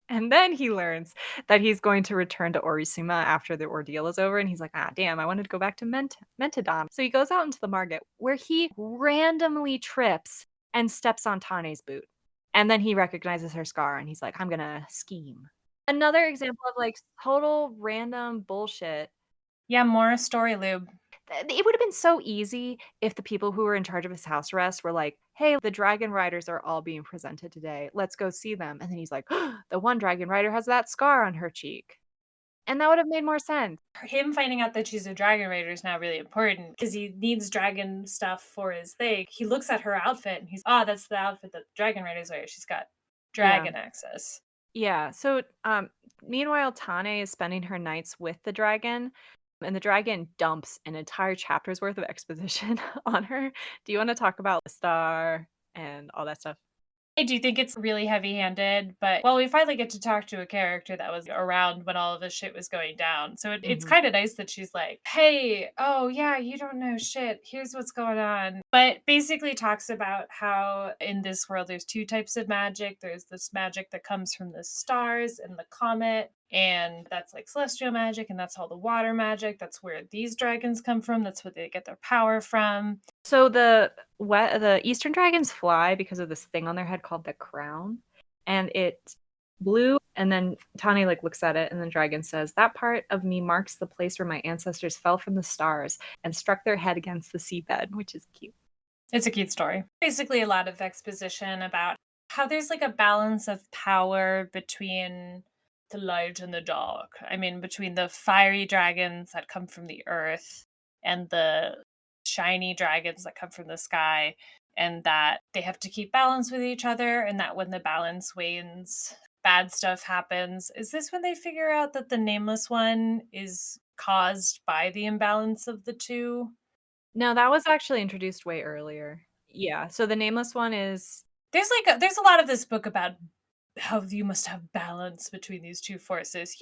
And then he learns that he's going to return to Orisuma after the ordeal is over, and he's like, "Ah, damn, I wanted to go back to Mentodon." So he goes out into the market where he randomly trips and steps on Tane's boot. And then he recognizes her scar, and he's like, "I'm gonna scheme." Another example of, like, total random bullshit. Yeah, more story lube. It would have been so easy if the people who were in charge of his house arrest were like, "Hey, the dragon riders are all being presented today. Let's go see them." And then he's like, "The one dragon rider has that scar on her cheek." And that would have made more sense. Him finding out that she's a dragon raider is now really important because he needs dragon stuff for his thing. He looks at her outfit and he's, oh, that's the outfit that the dragon raiders wear. She's got Yeah. dragon access. Yeah. So, meanwhile, Tane is spending her nights with the dragon, and the dragon dumps an entire chapter's worth of exposition on her. Do you want to talk about the star and all that stuff? I do think it's really heavy-handed, but well, we finally get to talk to a character that was around when all of this shit was going down. So it's Mhm. kind of nice that she's like, "Hey, oh yeah, you don't know shit. Here's what's going on." But basically talks about how in this world there's two types of magic. There's this magic that comes from the stars and the comet, and that's like celestial magic, and that's all the water magic. That's where these dragons come from. That's where they get their power from. So the eastern dragons fly because of this thing on their head called the crown, and it's blue. And then Tani like looks at it, and then dragon says, "That part of me marks the place where my ancestors fell from the stars and struck their head against the seabed," which is cute. It's a cute story. Basically, a lot of exposition about how there's like a balance of power between the light and the dark. I mean, between the fiery dragons that come from the earth and the shiny dragons that come from the sky, and that they have to keep balance with each other, and that when the balance wanes, bad stuff happens. Is this when they figure out that the nameless one is caused by the imbalance of the two? No, that was actually introduced way earlier. Yeah, so the nameless one is There's a lot of this book about how you must have balance between these two forces,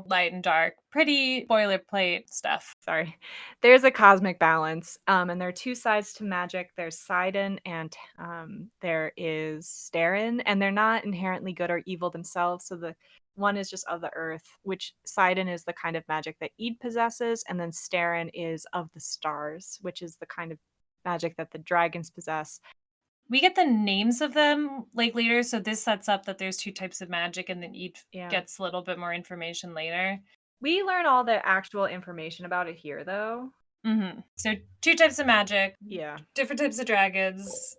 light and dark, pretty boilerplate stuff. sorry. There's a cosmic balance, and there are two sides to magic. There's Sidon and there is Starin, and they're not inherently good or evil themselves. So the one is just of the earth, which Sidon is the kind of magic that Ede possesses, and then Starin is of the stars, which is the kind of magic that the dragons possess. We get the names of them like later, so this sets up that there's two types of magic, and then each Yeah. gets a little bit more information later. We learn all the actual information about it here, though. So two types of magic, Yeah. different types of dragons.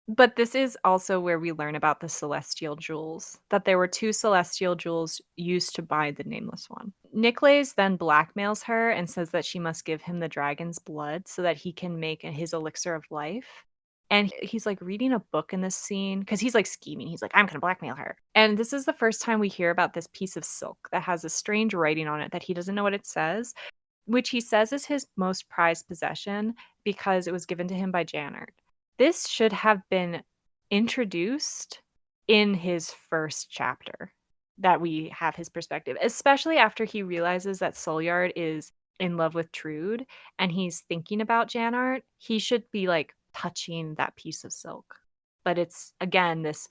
But this is also where we learn about the celestial jewels, that there were two celestial jewels used to buy the nameless one. Nikles then blackmails her and says that she must give him the dragon's blood so that he can make his elixir of life. And he's like reading a book in this scene because he's like scheming. He's like, "I'm going to blackmail her." And this is the first time we hear about this piece of silk that has a strange writing on it that he doesn't know what it says, which he says is his most prized possession because it was given to him by Janert. This should have been introduced in his first chapter. that we have his perspective, especially after he realizes that Solyard is in love with Trude and he's thinking about Janart. He should be like touching that piece of silk. But it's again this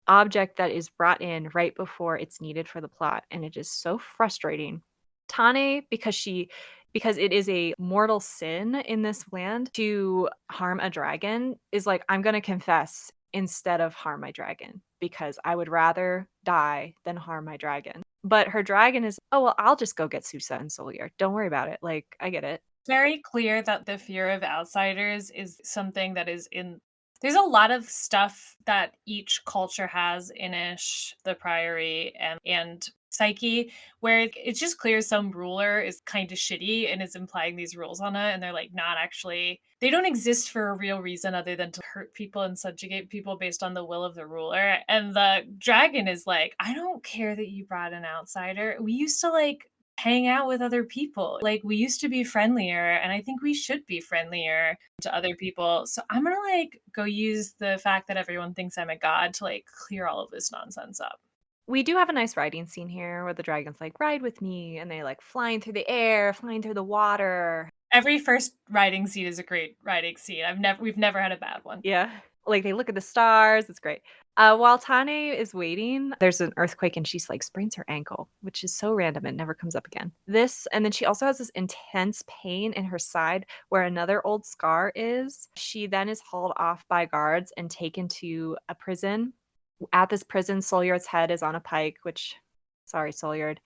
object that is brought in right before it's needed for the plot, and it is so frustrating. Tane, because it is a mortal sin in this land to harm a dragon, is like, I'm gonna confess instead of harm my dragon because I would rather die than harm my dragon. But her dragon is, oh well, I'll just go get Susa and Solier. Don't worry about it. Like, I get it. Very clear that the fear of outsiders is something that is in there's a lot of stuff that each culture has in Ish, the Priory, and Psyche, where it's just clear some ruler is kind of shitty and is implying these rules on it, and they're like not actually they don't exist for a real reason other than to hurt people and subjugate people based on the will of the ruler. And the dragon is like, I don't care that you brought an outsider. We used to like hang out with other people. Like we used to be friendlier, and I think we should be friendlier to other people. So I'm gonna like go use the fact that everyone thinks I'm a god to like clear all of this nonsense up. We do have a nice riding scene here where the dragon's like, ride with me, and they like flying through the air, flying through the water. Every first riding scene is a great riding scene. We've never had a bad one. Yeah. Like they look at the stars. It's great. While Tane is waiting, there's an earthquake and she's like sprains her ankle, which is so random. It never comes up again. And then she also has this intense pain in her side where another old scar is. She then is hauled off by guards and taken to a prison. At this prison, Solyard's head is on a pike, sorry, Solyard.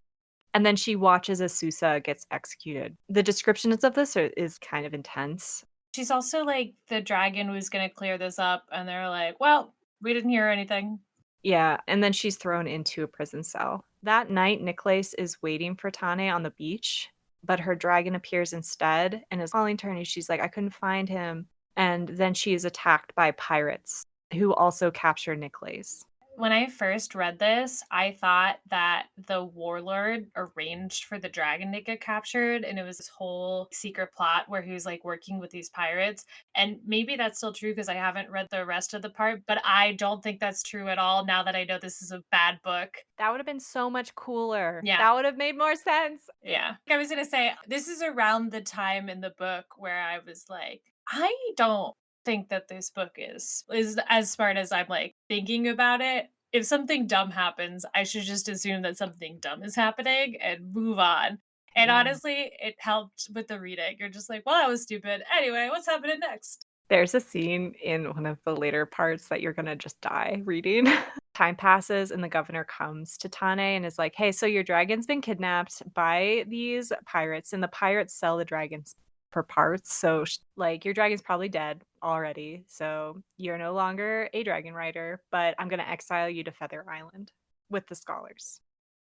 And then she watches as Susa gets executed. The descriptions of this is kind of intense. She's also like, the dragon was going to clear this up, and they're like, well, we didn't hear anything. Yeah, and then she's thrown into a prison cell. That night, Nicholas is waiting for Tane on the beach, but her dragon appears instead and is calling to her, and she's like, I couldn't find him. And then she is attacked by pirates who also capture Nicholas. When I first read this, I thought that the warlord arranged for the dragon to get captured, and it was this whole secret plot where he was like working with these pirates. And maybe that's still true because I haven't read the rest of the part, but I don't think that's true at all now that I know this is a bad book. That would have been so much cooler. Yeah. That would have made more sense. Yeah. I was going to say, this is around the time in the book where I was like, I don't think that this book is as smart as I'm like thinking about it. If something dumb happens, I should just assume that something dumb is happening and move on. And Yeah. honestly, it helped with the reading. You're just like, well, that was stupid. Anyway, what's happening next? There's a scene in one of the later parts that you're gonna just die reading. Time passes and the governor comes to Tane and is like, hey, so your dragon's been kidnapped by these pirates, and the pirates sell the dragons for parts. So, like, your dragon's probably dead already. So, you're no longer a dragon rider, but I'm gonna exile you to Feather Island with the scholars.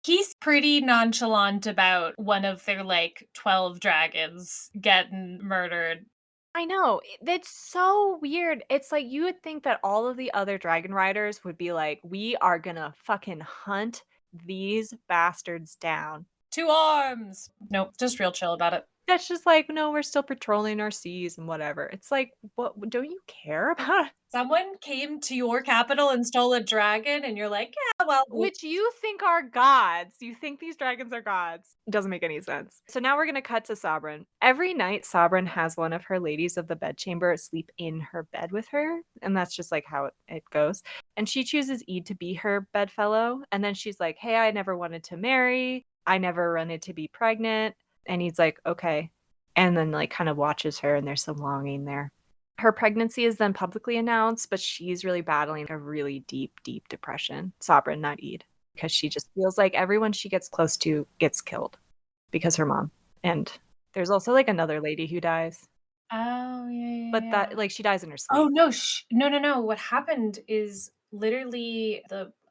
He's pretty nonchalant about one of their like 12 dragons getting murdered. I know. That's so weird. It's like you would think that all of the other dragon riders would be like, we are gonna fucking hunt these bastards down. To arms! Nope, just real chill about it. That's just like, no, we're still patrolling our seas and whatever. It's like, what don't you care about? Someone came to your capital and stole a dragon, and you're like, yeah, well, Which you think are gods. You think these dragons are gods. Doesn't make any sense. So now we're going to cut to Sabrin. Every night, Sabrin has one of her ladies of the bedchamber sleep in her bed with her. And that's just like how it goes. And she chooses Ede to be her bedfellow. And then she's like, hey, I never wanted to marry. I never wanted to be pregnant. And he's like, okay. And then like kind of watches her, and there's some longing there. Her pregnancy is then publicly announced, but she's really battling a really deep, deep depression. Sabrin, not Ede, because she just feels like everyone she gets close to gets killed because her mom. And there's also like another lady who dies. Oh, yeah. But that, like, she dies in her sleep. Oh, no. No. What happened is literally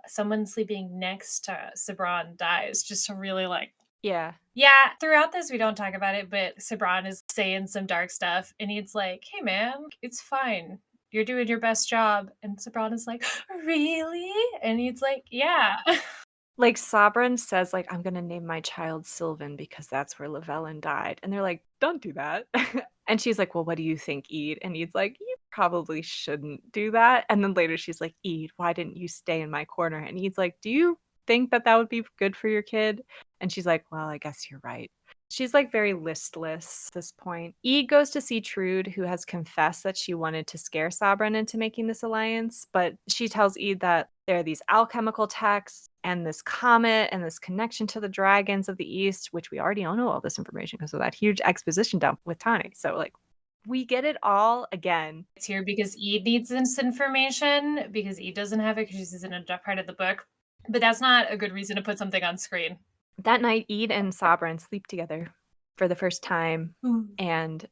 someone sleeping next to Sabran dies, just to really like. Yeah. Yeah, throughout this, we don't talk about it, but Sabran is saying some dark stuff, and he's like, hey, man, it's fine. You're doing your best job. And Sabran is like, really? And he's like, yeah. Like, Sabrin says, like, I'm going to name my child Sylvan because that's where Llewellyn died. And they're like, don't do that. And she's like, well, what do you think, Ede? And Ede's like, you probably shouldn't do that. And then later she's like, Ede, why didn't you stay in my corner? And Ede's like, do you think that that would be good for your kid?" And she's like, "Well, I guess you're right." She's, like, very listless at this point. Eve goes to see Trude, who has confessed that she wanted to scare Sabran into making this alliance, but she tells Eve that there are these alchemical texts and this comet and this connection to the dragons of the East, which we already all know all this information because of that huge exposition dump with Tani. So, like, we get it all again. It's here because Eve needs this information because Eve doesn't have it because she's in a part of the book. But that's not a good reason to put something on screen. That night, Eid and Sabran sleep together for the first time, Ooh. and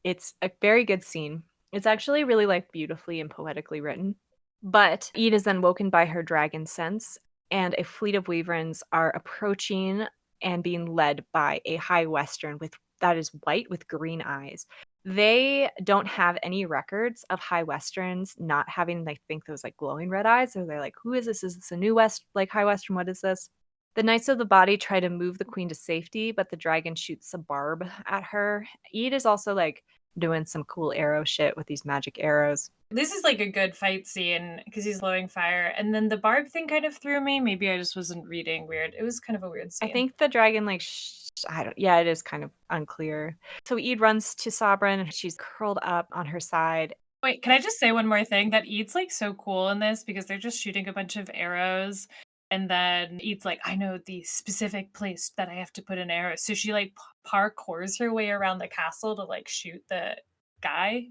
it's a very good scene. It's actually really, like, beautifully and poetically written. But Eid is then woken by her dragon sense, and a fleet of wyverns are approaching and being led by a high western with that is white with green eyes. They don't have any records of high westerns not having, I think, those, like, glowing red eyes, so they're like, "Who is this? Is this a new high western? What is this?" The Knights of the Body try to move the queen to safety, but the dragon shoots a barb at her. Eid is also, like, doing some cool arrow shit with these magic arrows. This is like a good fight scene because he's blowing fire. And then the barb thing kind of threw me. Maybe I just wasn't reading weird. It was kind of a weird I scene. think the dragon, like, I don't yeah, it is kind of unclear. So Eid runs to Sabran, and she's curled up on her side. Wait, can I just say one more thing? That Eid's like so cool in this because they're just shooting a bunch of arrows. And then Eid's like, I know the specific place that I have to put an arrow. So she like parkours her way around the castle to like shoot the guy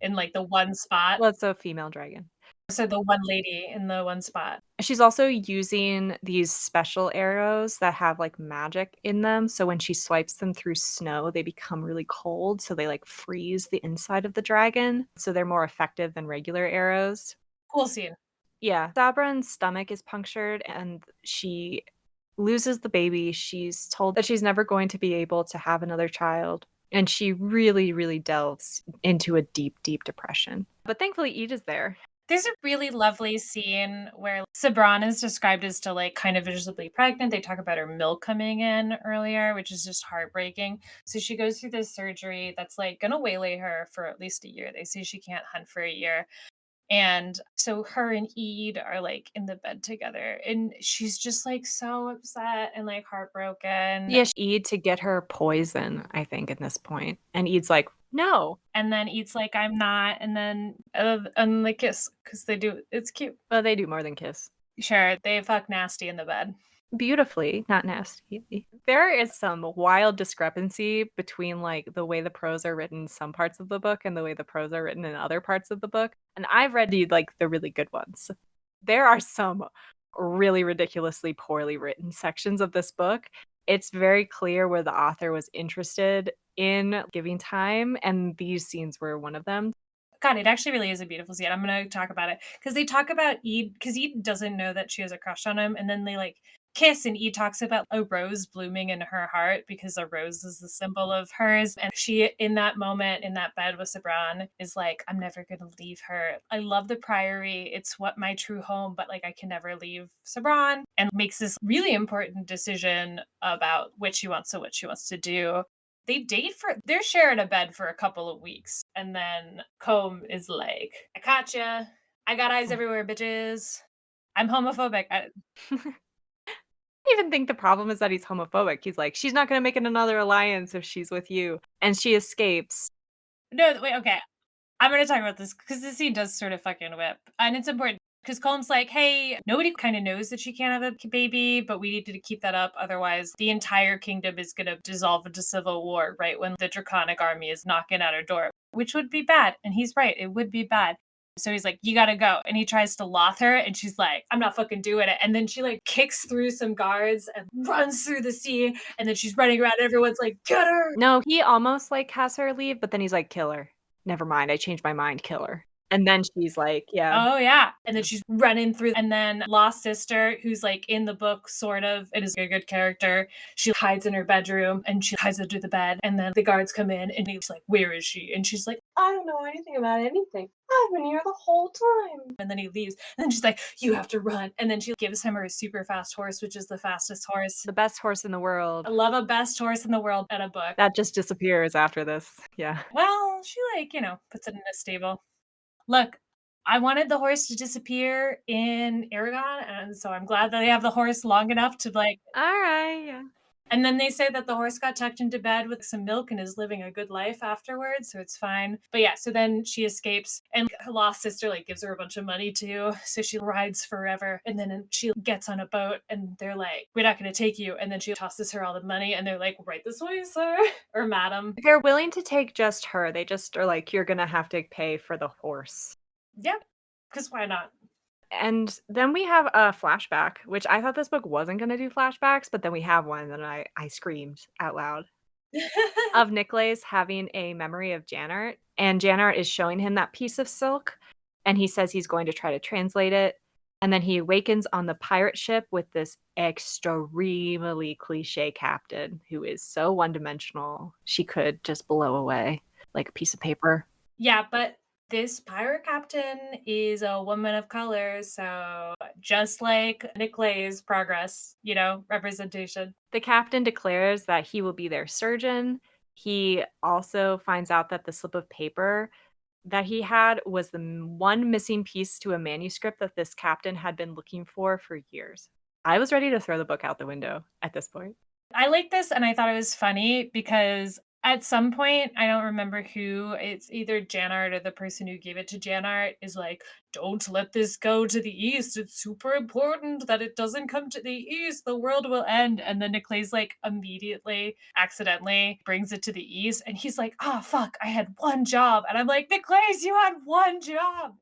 in like the one spot. Well, it's a female dragon. So the one lady in the one spot. She's also using these special arrows that have, like, magic in them, so when she swipes them through snow, they become really cold, so they, like, freeze the inside of the dragon, so they're more effective than regular arrows. Cool scene. Yeah, Sabran's stomach is punctured, and she loses the baby. She's told that she's never going to be able to have another child, and she really, really delves into a deep, deep depression. But thankfully, Eid is there. There's a really lovely scene where Sabran is described as still like kind of visibly pregnant. They talk about her milk coming in earlier, which is just heartbreaking. So she goes through this surgery that's like gonna waylay her for at least a year. They say she can't hunt for a year. And so her and Eid are like in the bed together, and she's just like so upset and like heartbroken. Yeah, Eid to get her poison, I think, at this point, and Eid's like, "No." And then Eid's like, I'm not. And they kiss because they do. It's cute. Well, they do more than kiss. Sure, they fuck nasty in the bed. Beautifully, not nasty. There is some wild discrepancy between, like, the way the prose are written in some parts of the book and the way the prose are written in other parts of the book, and I've read the really good ones. There are some really ridiculously poorly written sections of this book. It's very clear where the author was interested in giving time, and these scenes were one of them. God, it actually really is a beautiful scene. I'm gonna talk about it because they talk about Eid because Eid doesn't know that she has a crush on him, and then they like kiss, and Eid talks about a rose blooming in her heart because a rose is the symbol of hers. And she, in that moment, in that bed with Sabran, is like, I'm never gonna leave her. I love the Priory. It's what my true home, but like I can never leave Sabran, and makes this really important decision about what she wants to do. They date for they're sharing a bed for a couple of weeks, and then Combe is like, I caught ya. I got eyes everywhere, bitches. I'm homophobic. I even think the problem is that he's homophobic. He's like, "She's not gonna make it another alliance if she's with you," and she escapes. No, wait, okay. I'm gonna talk about this because this scene does sort of fucking whip, and it's important because Colm's like, "Hey, nobody kind of knows that she can't have a baby, but we need to keep that up. Otherwise, the entire kingdom is gonna dissolve into civil war right when the Draconic army is knocking at our door, which would be bad." And he's right; it would be bad. So he's like, "You gotta go," and he tries to loth her, and she's like, "I'm not fucking doing it." And then she like kicks through some guards and runs through the sea, and then she's running around. Everyone's like, "Get her!" No, he almost, like, has her leave, but then he's like, "Kill her. Never mind, I changed my mind, kill her." And then she's like, yeah. Oh yeah. And then she's running through, and then Lost Sister, who's like in the book sort of and is a good character, she hides in her bedroom and she hides under the bed, and then the guards come in and he's like, where is she? And she's like, I don't know anything about anything. I've been here the whole time. And then he leaves, and then she's like, you have to run. And then she gives him her super fast horse, which is the fastest horse. The best horse in the world. I love a best horse in the world at a book. That just disappears after this. Yeah. Well, she like, puts it in a stable. Look, I wanted the horse to disappear in Aragon, and so I'm glad that they have the horse long enough to like. Alright, yeah. And then they say that the horse got tucked into bed with some milk and is living a good life afterwards, so it's fine. But yeah, so then she escapes, and her lost sister like gives her a bunch of money too, so she rides forever. And then she gets on a boat, and they're like, "We're not going to take you." And then she tosses her all the money, and they're like, "Right this way, sir," or "Madam." They're willing to take just her, they just are like, "You're gonna have to pay for the horse." Yeah, because why not? And then we have a flashback, which I thought this book wasn't gonna do flashbacks, but then we have one, and I screamed out loud, of Nicholas having a memory of Janart, and Janart is showing him that piece of silk, and he says he's going to try to translate it, and then he awakens on the pirate ship with this extremely cliché captain who is so one-dimensional, she could just blow away like a piece of paper. Yeah, but this pirate captain is a woman of color, so just like Nick Clay's progress, representation. The captain declares that he will be their surgeon. He also finds out that the slip of paper that he had was the one missing piece to a manuscript that this captain had been looking for years. I was ready to throw the book out the window at this point. I like this and I thought it was funny because at some point, I don't remember who, it's either Janart or the person who gave it to Janart is like, "Don't let this go to the east. It's super important that it doesn't come to the east. The world will end." And then Niclay's like immediately accidentally brings it to the east. And he's like, "Oh, fuck, I had one job." And I'm like, "Niclays, you had one job."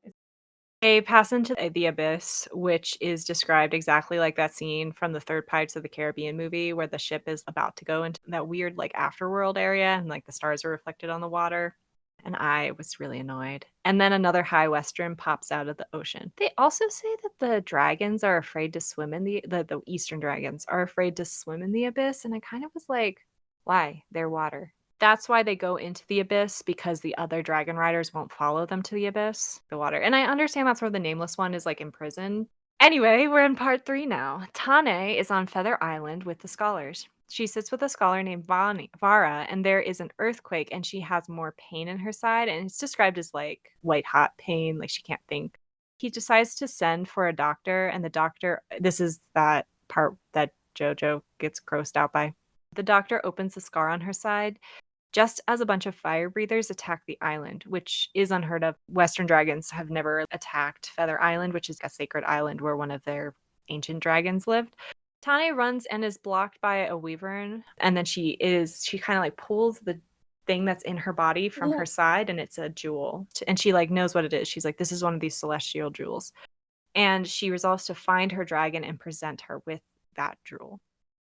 They pass into the abyss, which is described exactly like that scene from the third Pirates of the Caribbean movie where the ship is about to go into that weird like afterworld area and like the stars are reflected on the water. And I was really annoyed. And then another high western pops out of the ocean. They also say that the dragons are afraid to swim in the eastern dragons are afraid to swim in the abyss. And I kind of was like, why? They're water. That's why they go into the abyss, because the other dragon riders won't follow them to the abyss, the water. And I understand that's where the nameless one is like imprisoned. Anyway, we're in part 3 now. Tane is on Feather Island with the scholars. She sits with a scholar named Vara, and there is an earthquake, and she has more pain in her side, and it's described as like white hot pain, like she can't think. He decides to send for a doctor, and the doctor, this is that part that JoJo gets grossed out by. The doctor opens the scar on her side just as a bunch of fire breathers attack the island, which is unheard of. Western dragons have never attacked Feather Island, which is a sacred island where one of their ancient dragons lived. Tane runs and is blocked by a wyvern, and then she kind of like pulls the thing that's in her body from her side, and it's a jewel. And she like knows what it is. She's like, this is one of these celestial jewels. And she resolves to find her dragon and present her with that jewel.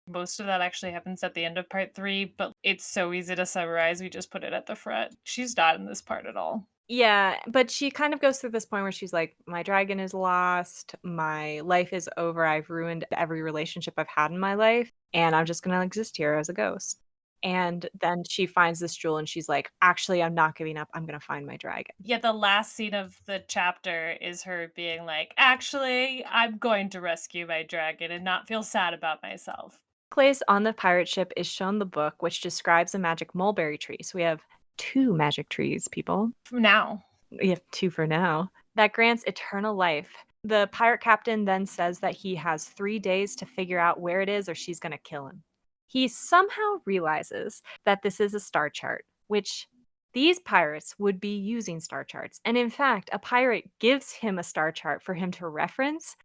Most of that actually happens at the end of part 3, but it's so easy to summarize. We just put it at the front. She's not in this part at all. Yeah, but she kind of goes through this point where she's like, my dragon is lost, my life is over, I've ruined every relationship I've had in my life, and I'm just gonna exist here as a ghost. And then she finds this jewel and she's like, actually, I'm not giving up, I'm gonna find my dragon. Yeah, the last scene of the chapter is her being like, "Actually, I'm going to rescue my dragon and not feel sad about myself." Place on the pirate ship is shown the book, which describes a magic mulberry tree. So we have 2 magic trees, people. From now. We have 2 for now. That grants eternal life. The pirate captain then says that he has 3 days to figure out where it is or she's gonna kill him. He somehow realizes that this is a star chart, which these pirates would be using star charts. And in fact, a pirate gives him a star chart for him to reference.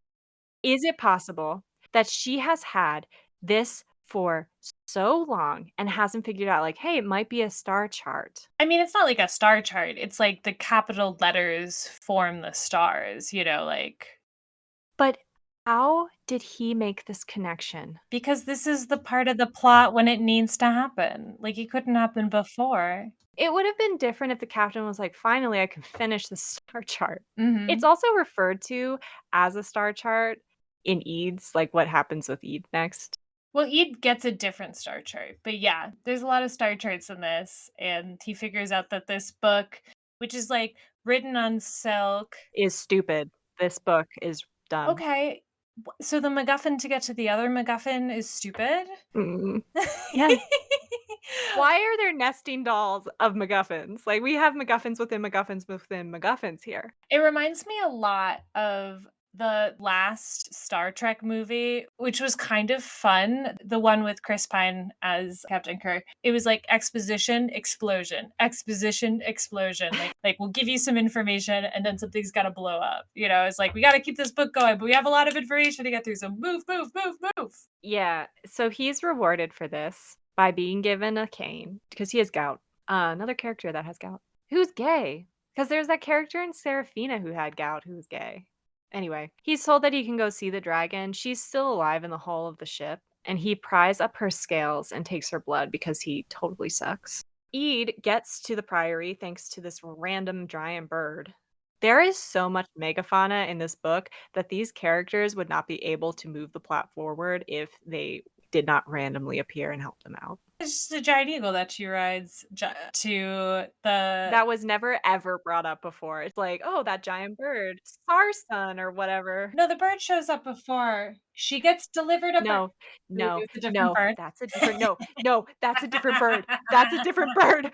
Is it possible that she has had this for so long and hasn't figured out, like, hey, it might be a star chart? I mean, it's not like a star chart. It's like the capital letters form the stars, like. But how did he make this connection? Because this is the part of the plot when it needs to happen. Like, it couldn't happen before. It would have been different if the captain was like, finally, I can finish the star chart. Mhm. It's also referred to as a star chart in Eads, like what happens with Eid next. Well, Eid gets a different star chart, but yeah, there's a lot of star charts in this, and he figures out that this book, which is like written on silk. Is stupid. This book is dumb. Okay, so the MacGuffin to get to the other MacGuffin is stupid? Mm. Yes. Why are there nesting dolls of MacGuffins? Like, we have MacGuffins within MacGuffins within MacGuffins here. It reminds me a lot of the last Star Trek movie, which was kind of fun. The one with Chris Pine as Captain Kirk. It was like exposition, explosion, exposition, explosion. Like we'll give you some information and then something's gotta blow up. It's like we gotta keep this book going, but we have a lot of information to get through. So move, move, move, move. Yeah, so he's rewarded for this by being given a cane because he has gout. Another character that has gout. Who's gay? Because there's that character in Serafina who had gout who was gay. Anyway, he's told that he can go see the dragon. She's still alive in the hull of the ship, and he pries up her scales and takes her blood because he totally sucks. Ede gets to the Priory thanks to this random giant bird. There is so much megafauna in this book that these characters would not be able to move the plot forward if they did not randomly appear and help them out. It's just a giant eagle that she rides to the. That was never ever brought up before. It's like, oh, that giant bird, Sarson or whatever. No, the bird shows up before. She gets delivered a bird. No, Maybe no, it's a different no, bird. that's a different no, that's a different bird. That's a different bird.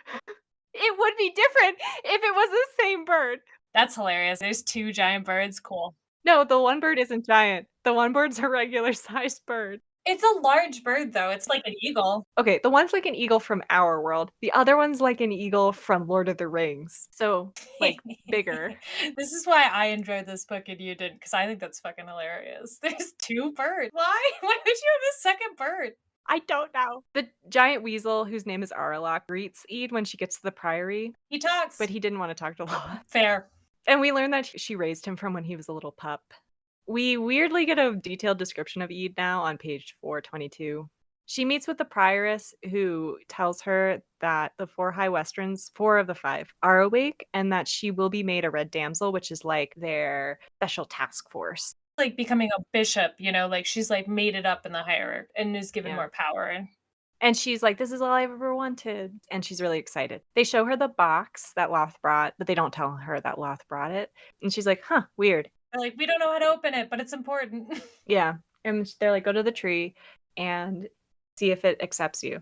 It would be different if it was the same bird. That's hilarious. There's 2 giant birds. Cool. No, the one bird isn't giant. The one bird's a regular sized bird. It's a large bird, though. It's like an eagle. Okay, the one's like an eagle from our world. The other one's like an eagle from Lord of the Rings. So, like, bigger. This is why I enjoyed this book and you didn't, because I think that's fucking hilarious. There's 2 birds. Why? Why would you have a second bird? I don't know. The giant weasel, whose name is Aralak, greets Ede when she gets to the Priory, He talks. but he didn't want to talk to Lola. Fair. And we learn that she raised him from when he was a little pup. We weirdly get a detailed description of Ede now on page 422. She meets with the prioress who tells her that the 4 High Westerns, 4 of the 5, are awake and that she will be made a Red Damsel, which is like their special task force. Like becoming a bishop, like she's like made it up in the hierarchy and is given Yeah. more power. And she's like, this is all I've ever wanted. And she's really excited. They show her the box that Loth brought, but they don't tell her that Loth brought it. And she's like, huh, weird. They're like, we don't know how to open it, but it's important. Yeah. And they're like, go to the tree and see if it accepts you.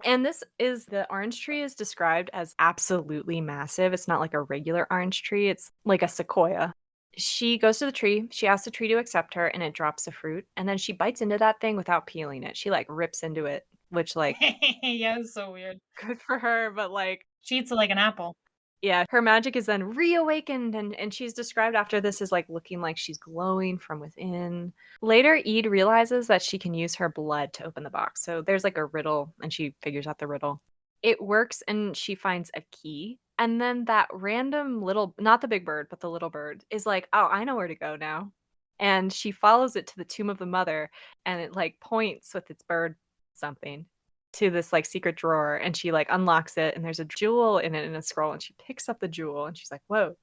And the orange tree is described as absolutely massive. It's not like a regular orange tree. It's like a sequoia. She goes to the tree. She asks the tree to accept her and it drops a fruit. And then she bites into that thing without peeling it. She like rips into it, which like, Yeah, it's so weird. good for her. But like, She eats it like an apple. yeah, her magic is then reawakened, and she's described after this as like looking like she's glowing from within. Later, Ede realizes that she can use her blood to open the box. So there's like a riddle, and she figures out the riddle. It works, and she finds a key. And then that random little, not the big bird, but the little bird, is like, oh, I know where to go now. And she follows it to the tomb of the mother, and it like points with its bird something to this like secret drawer, and she like unlocks it and there's a jewel in it in a scroll, and she picks up the jewel and she's like, whoa,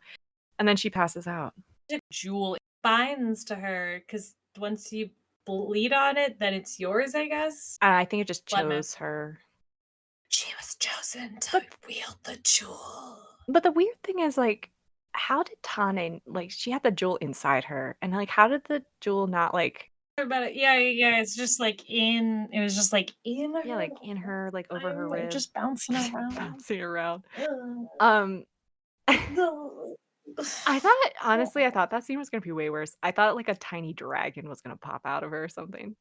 and then she passes out. The jewel binds to her because once you bleed on it, then it's yours, I guess. And I think it just Blood chose her. She was chosen to wield the jewel. But the weird thing is, like, how did Tane, like, she had the jewel inside her, and like how did the jewel not like About it. Yeah, it's just like in. It was just like in her. yeah, like in her, like over her Like, rib, just bouncing around. bouncing around. Ugh. I thought that scene was gonna be way worse. I thought like a tiny dragon was gonna pop out of her or something.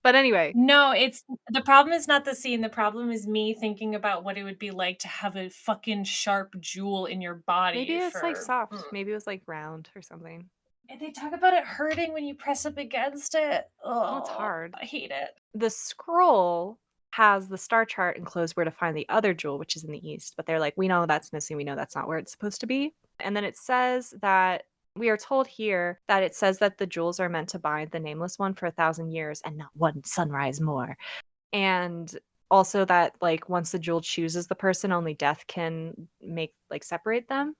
But anyway, No, it's the problem is not the scene. The problem is me thinking about what it would be like to have a fucking sharp jewel in your body. maybe it's like for- soft. Mm. Maybe it was like round or something. And they talk about it hurting when you press up against it. Oh, it's hard. I hate it. The scroll has the star chart enclosed where to find the other jewel, which is in the east. But they're like, we know that's missing. We know that's not where it's supposed to be. And then it says that we are told here that it says that the jewels are meant to bind the nameless one for 1,000 years and not one sunrise more. And also that like once the jewel chooses the person, only death can make like separate them.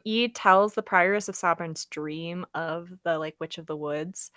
Ede tells the prioress of Sovereign's dream of the like witch of the woods,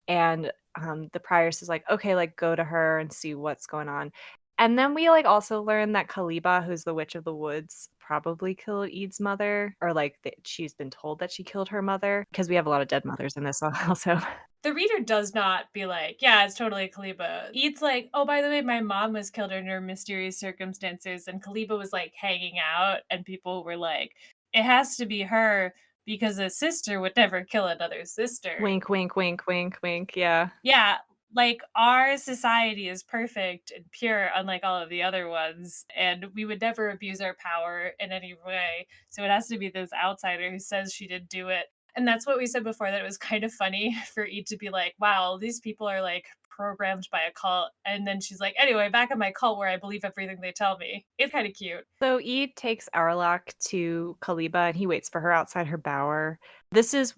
and the prioress is like, okay, like go to her and see what's going on. And then we like also learn that Kaliba, who's the witch of the woods probably kill Eid's mother, or like she's been told that she killed her mother, because we have a lot of dead mothers in this also. The reader does not be like, yeah, it's totally Kaliba. Eid's like, oh, by the way, my mom was killed under mysterious circumstances, and Kaliba was like hanging out, and people were like, it has to be her because a sister would never kill another sister. Wink, wink, wink, wink, wink. Yeah. Yeah, like our society is perfect and pure, unlike all of the other ones, and we would never abuse our power in any way. So it has to be this outsider who says she did do it. And that's what we said before, that it was kind of funny for Eve to be like, wow, these people are like programmed by a cult. And then she's like, anyway, back in my cult where I believe everything they tell me. It's kind of cute. So Eid takes Arlok to Kaliba and he waits for her outside her bower. This is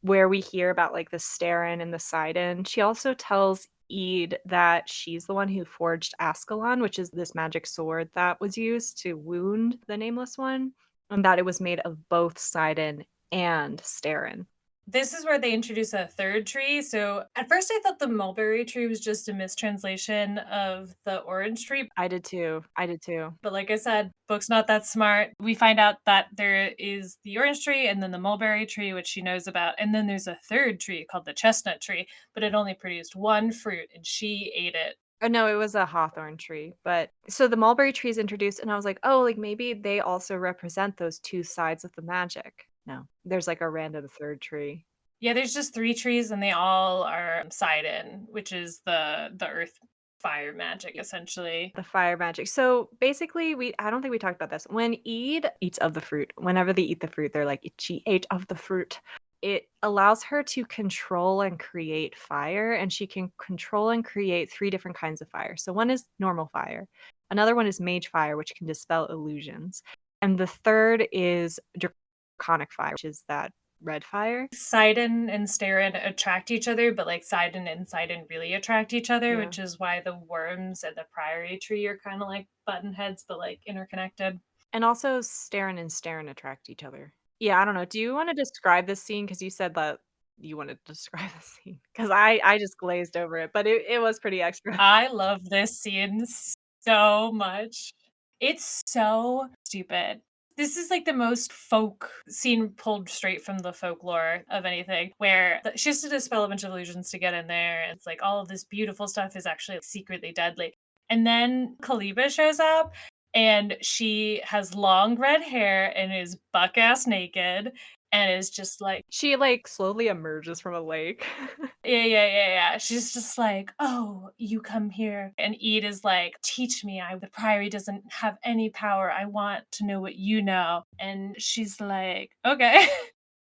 where we hear about like the Starin and the Sidon. She also tells Eid that she's the one who forged Ascalon, which is this magic sword that was used to wound the Nameless One, and that it was made of both Sidon and Starin. This is where they introduce a third tree. So at first I thought the mulberry tree was just a mistranslation of the orange tree. I did too. But like I said, book's not that smart. We find out that there is the orange tree and then the mulberry tree, which she knows about. And then there's a third tree called the chestnut tree, but it only produced one fruit and she ate it. Oh, no, it was a hawthorn tree. But so the mulberry tree is introduced, and I was like, oh, like maybe they also represent those two sides of the magic. No, there's like a random third tree. Yeah, there's just three trees and they all are Sidon, which is the earth fire magic essentially. The fire magic. So basically, I don't think we talked about this. When Eid eats of the fruit, whenever they eat the fruit, they're like, she ate of the fruit. It allows her to control and create fire, and she can control and create 3 different kinds of fire. So one is normal fire, another one is mage fire, which can dispel illusions, and the third is draconic fire, which is that red fire. Sidon and Starin attract each other, but like Sidon and Sidon really attract each other, Yeah. which is why the worms and the Priory tree are kind of like button heads, but like interconnected. And also Starin and Starin attract each other. Yeah, I don't know. Do you wanna describe this scene? Because you said that you wanted to describe the scene. Because I just glazed over it, but it was pretty extra. I love this scene so much. It's so stupid. This is like the most folk scene pulled straight from the folklore of anything, where she has to dispel a bunch of illusions to get in there. And it's like all of this beautiful stuff is actually secretly deadly. And then Kaliba shows up and she has long red hair and is buck ass naked and is just like, She, like, slowly emerges from a lake. yeah. She's just like, oh, you come here. And Eid is like, teach me. The Priory doesn't have any power. I want to know what you know. And she's like, okay.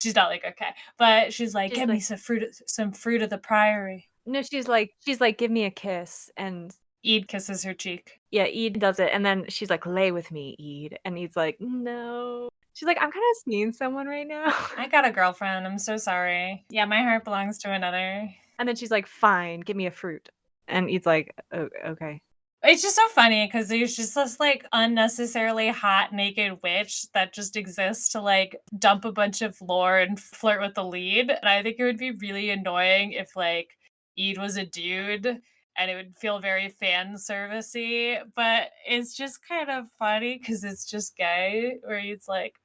She's not like, okay. But she's like, She's get me like some fruit of the Priory. No, she's like, "Give me a kiss," and Eid kisses her cheek. yeah, Eid does it, and then she's like, "Lay with me, Eid," and Eid's like, "No." She's like, "I'm kinda seeing someone right now." I got a girlfriend. I'm so sorry. Yeah, my heart belongs to another. And then she's like, "Fine, give me a fruit." And Eid's like, "Oh, okay." It's just so funny because there's just this like unnecessarily hot naked witch that just exists to like dump a bunch of lore and flirt with the lead. And I think it would be really annoying if like Eid was a dude and it would feel very fan servicey. But it's just kind of funny because it's just gay, where he's like,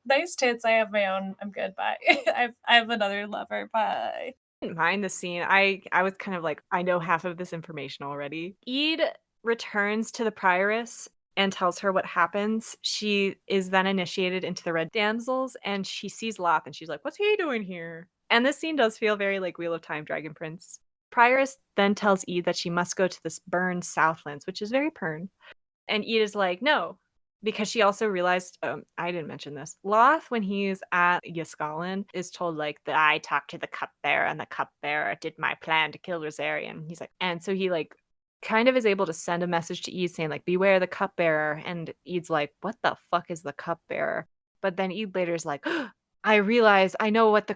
nice tits, I have my own, I'm good, bye. I have another lover, bye. Didn't mind the scene. I was kind of like, I know half of this information already. Eid returns to the prioress and tells her what happens. She is then initiated into the Red Damsels, and she sees Loth, and she's like, "What's he doing here?" And this scene does feel very like Wheel of Time, Dragon Prince. Prioress then tells Eid that she must go to this burned Southlands, which is very Pern. And Eid is like, no, because she also realized, I didn't mention this. Loth, when he's at Yaskalan, is told like that I talked to the cupbearer, and the cupbearer did my plan to kill Rosarian. He's like, and so he like kind of is able to send a message to Eid saying like, beware the cupbearer. And Eid's like, what the fuck is the cupbearer? But then Eid later is like, I realize I know who the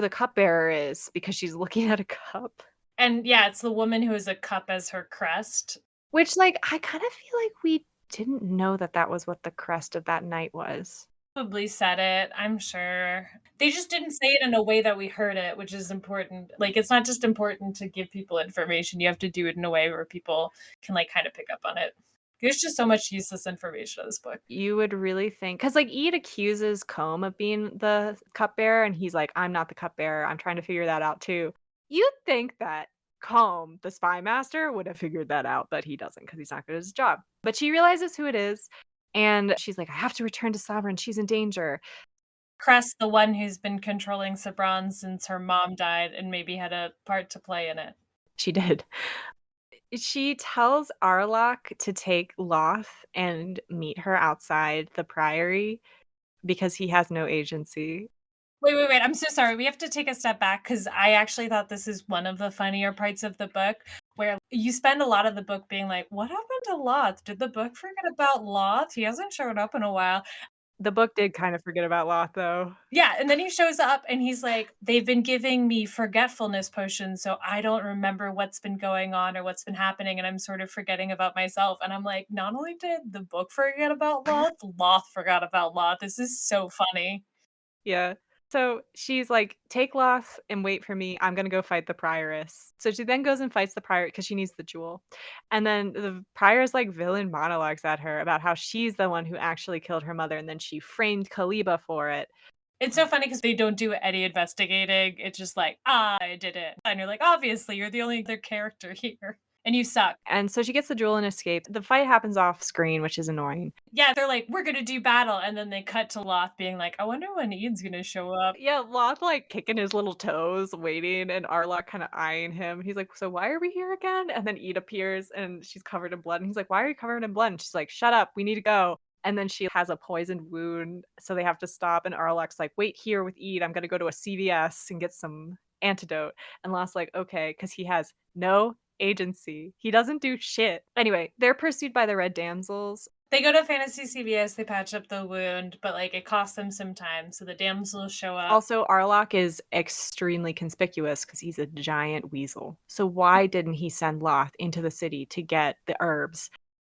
cupbearer is, because she's looking at a cup. And yeah, it's the woman who has a cup as her crest. Which, like, I kind of feel like we didn't know that that was what the crest of that night was. Probably said it, I'm sure. They just didn't say it in a way that we heard it, which is important. Like, it's not just important to give people information, you have to do it in a way where people can, like, kind of pick up on it. There's just so much useless information in this book. You would really think, because like Eid accuses Combe of being the cupbearer, and he's like, "I'm not the cupbearer. I'm trying to figure that out too." You'd think that Combe, the spy master, would have figured that out, but he doesn't because he's not good at his job. But she realizes who it is, and she's like, "I have to return to Sovereign. She's in danger." Cress, the one who's been controlling Sabran since her mom died and maybe had a part to play in it. She did. She tells Arlok to take Loth and meet her outside the Priory because he has no agency. Wait. I'm so sorry. We have to take a step back because I actually thought this is one of the funnier parts of the book where you spend a lot of the book being like, what happened to Loth? Did the book forget about Loth? He hasn't shown up in a while. The book did kind of forget about Loth, though. Yeah, and then he shows up and he's like, "They've been giving me forgetfulness potions, so I don't remember what's been going on or what's been happening, and I'm sort of forgetting about myself." And I'm like, not only did the book forget about Loth, Loth forgot about Loth. This is so funny. Yeah. So she's like, "Take Loth and wait for me. I'm gonna go fight the prioress." So she then goes and fights the prior because she needs the jewel. And then the prioress like villain monologues at her about how she's the one who actually killed her mother, and then she framed Kaliba for it. It's so funny because they don't do any investigating. It's just like, I did it. And you're like, obviously, you're the only other character here. And you suck. And so she gets the jewel and escapes. The fight happens off screen, which is annoying. Yeah, they're like, we're gonna do battle. And then they cut to Loth being like, I wonder when Ian's gonna show up. Yeah, Loth like kicking his little toes, waiting, and Arlok kind of eyeing him. He's like, "So why are we here again?" And then Eid appears and she's covered in blood. And he's like, "Why are you covered in blood?" And she's like, "Shut up, we need to go." And then she has a poisoned wound, so they have to stop. And Arlok's like, "Wait here with Eid. I'm gonna go to a CVS and get some antidote." And Loth's like, "Okay," because he has no agency. He doesn't do shit. Anyway, they're pursued by the Red Damsels. They go to Fantasy CVS, they patch up the wound, but like it costs them some time. So the damsels show up. Also, Arlok is extremely conspicuous because he's a giant weasel. So why didn't he send Loth into the city to get the herbs?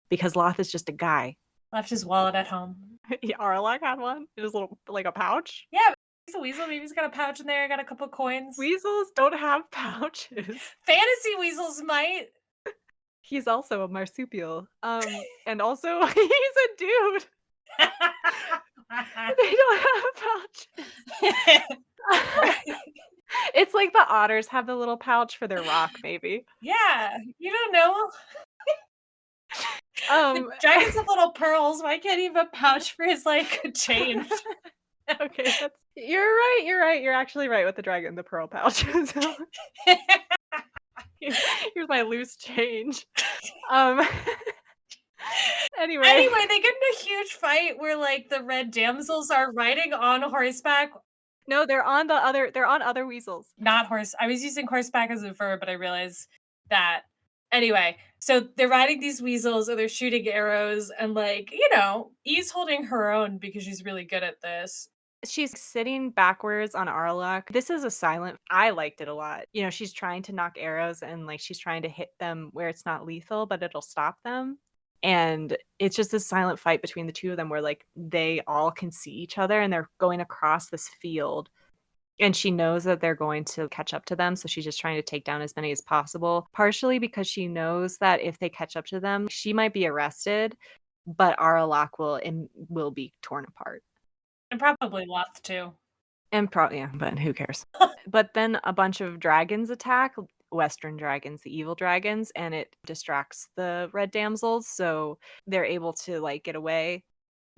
Because Loth is just a guy. Left his wallet at home. Arlok had one in his little, like a pouch. Yeah, he's a weasel. Maybe he's got a pouch in there, got a couple coins. Weasels don't have pouches. Fantasy weasels might. He's also a marsupial. And also he's a dude. They don't have pouches. It's like the otters have the little pouch for their rock, maybe. Yeah, you don't know. The dragons have little pearls. Why can't he have a pouch for his like change? Okay, you're right. You're actually right with the dragon, the pearl pouch. So, here's my loose change. Anyway, they get in a huge fight where like the red damsels are riding on horseback. no, they're on other weasels. Not horse. I was using horseback as a verb, but I realized that. Anyway, so they're riding these weasels or they're shooting arrows, and like, E's holding her own because she's really good at this. She's sitting backwards on Arlok. This is a silent. I liked it a lot. She's trying to knock arrows and like she's trying to hit them where it's not lethal, but it'll stop them. And it's just this silent fight between the two of them where like they all can see each other and they're going across this field. And she knows that they're going to catch up to them, so she's just trying to take down as many as possible. Partially because she knows that if they catch up to them, she might be arrested, but Arlok will be torn apart. And probably Loth too. And yeah, but who cares? But then a bunch of dragons attack, Western dragons, the evil dragons, and it distracts the red damsels, so they're able to like get away.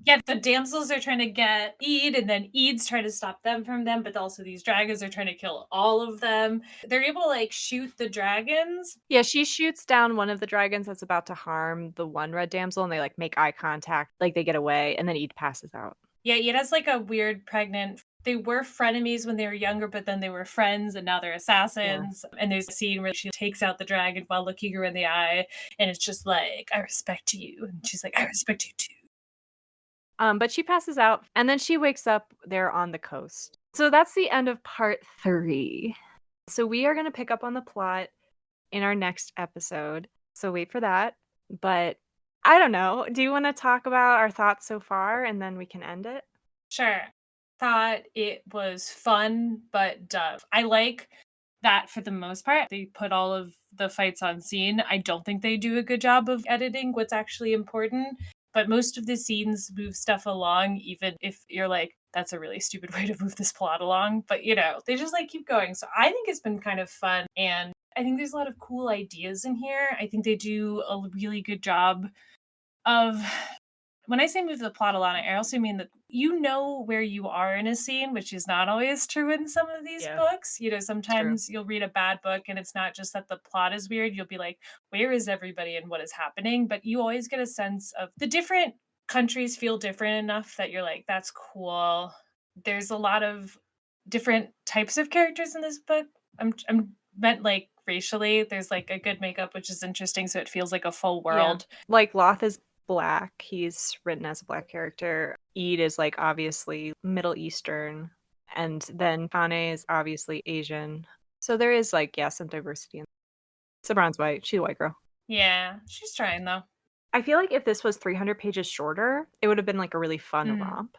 Yeah, the damsels are trying to get Eid, and then Eid's trying to stop them from them, but also these dragons are trying to kill all of them. They're able to like shoot the dragons. Yeah, she shoots down one of the dragons that's about to harm the one red damsel, and they like make eye contact, like they get away, and then Eid passes out. Yeah, Eid has like a weird pregnant. They were frenemies when they were younger, but then they were friends and now they're assassins. Yeah. And there's a scene where she takes out the dragon while looking her in the eye. And it's just like, I respect you. And she's like, I respect you too. But she passes out and then she wakes up there on the coast. So that's the end of part 3. So we are going to pick up on the plot in our next episode. So wait for that. But I don't know. Do you want to talk about our thoughts so far and then we can end it? Sure. Thought it was fun but dumb. I like that for the most part. They put all of the fights on scene. I don't think they do a good job of editing what's actually important, but most of the scenes move stuff along, even if you're like, that's a really stupid way to move this plot along. But they just like keep going. So I think it's been kind of fun. And I think there's a lot of cool ideas in here. I think they do a really good job of, when I say move the plot along, I also mean that you know where you are in a scene, which is not always true in some of these Yeah, books. it's true. Sometimes you'll read a bad book and it's not just that the plot is weird. You'll be like, where is everybody and what is happening? But you always get a sense of the different countries feel different enough that you're like, that's cool. There's a lot of different types of characters in this book. I'm meant like racially. There's like a good makeup, which is interesting. So it feels like a full Yeah. world. Like Loth is black. He's written as a black character. Eid is like obviously Middle Eastern. And then Fane is obviously Asian. So there is like, yeah, some diversity in Sabron's white. She's a white girl. Yeah, she's trying though. I feel like if this was 300 pages shorter, it would have been like a really fun romp.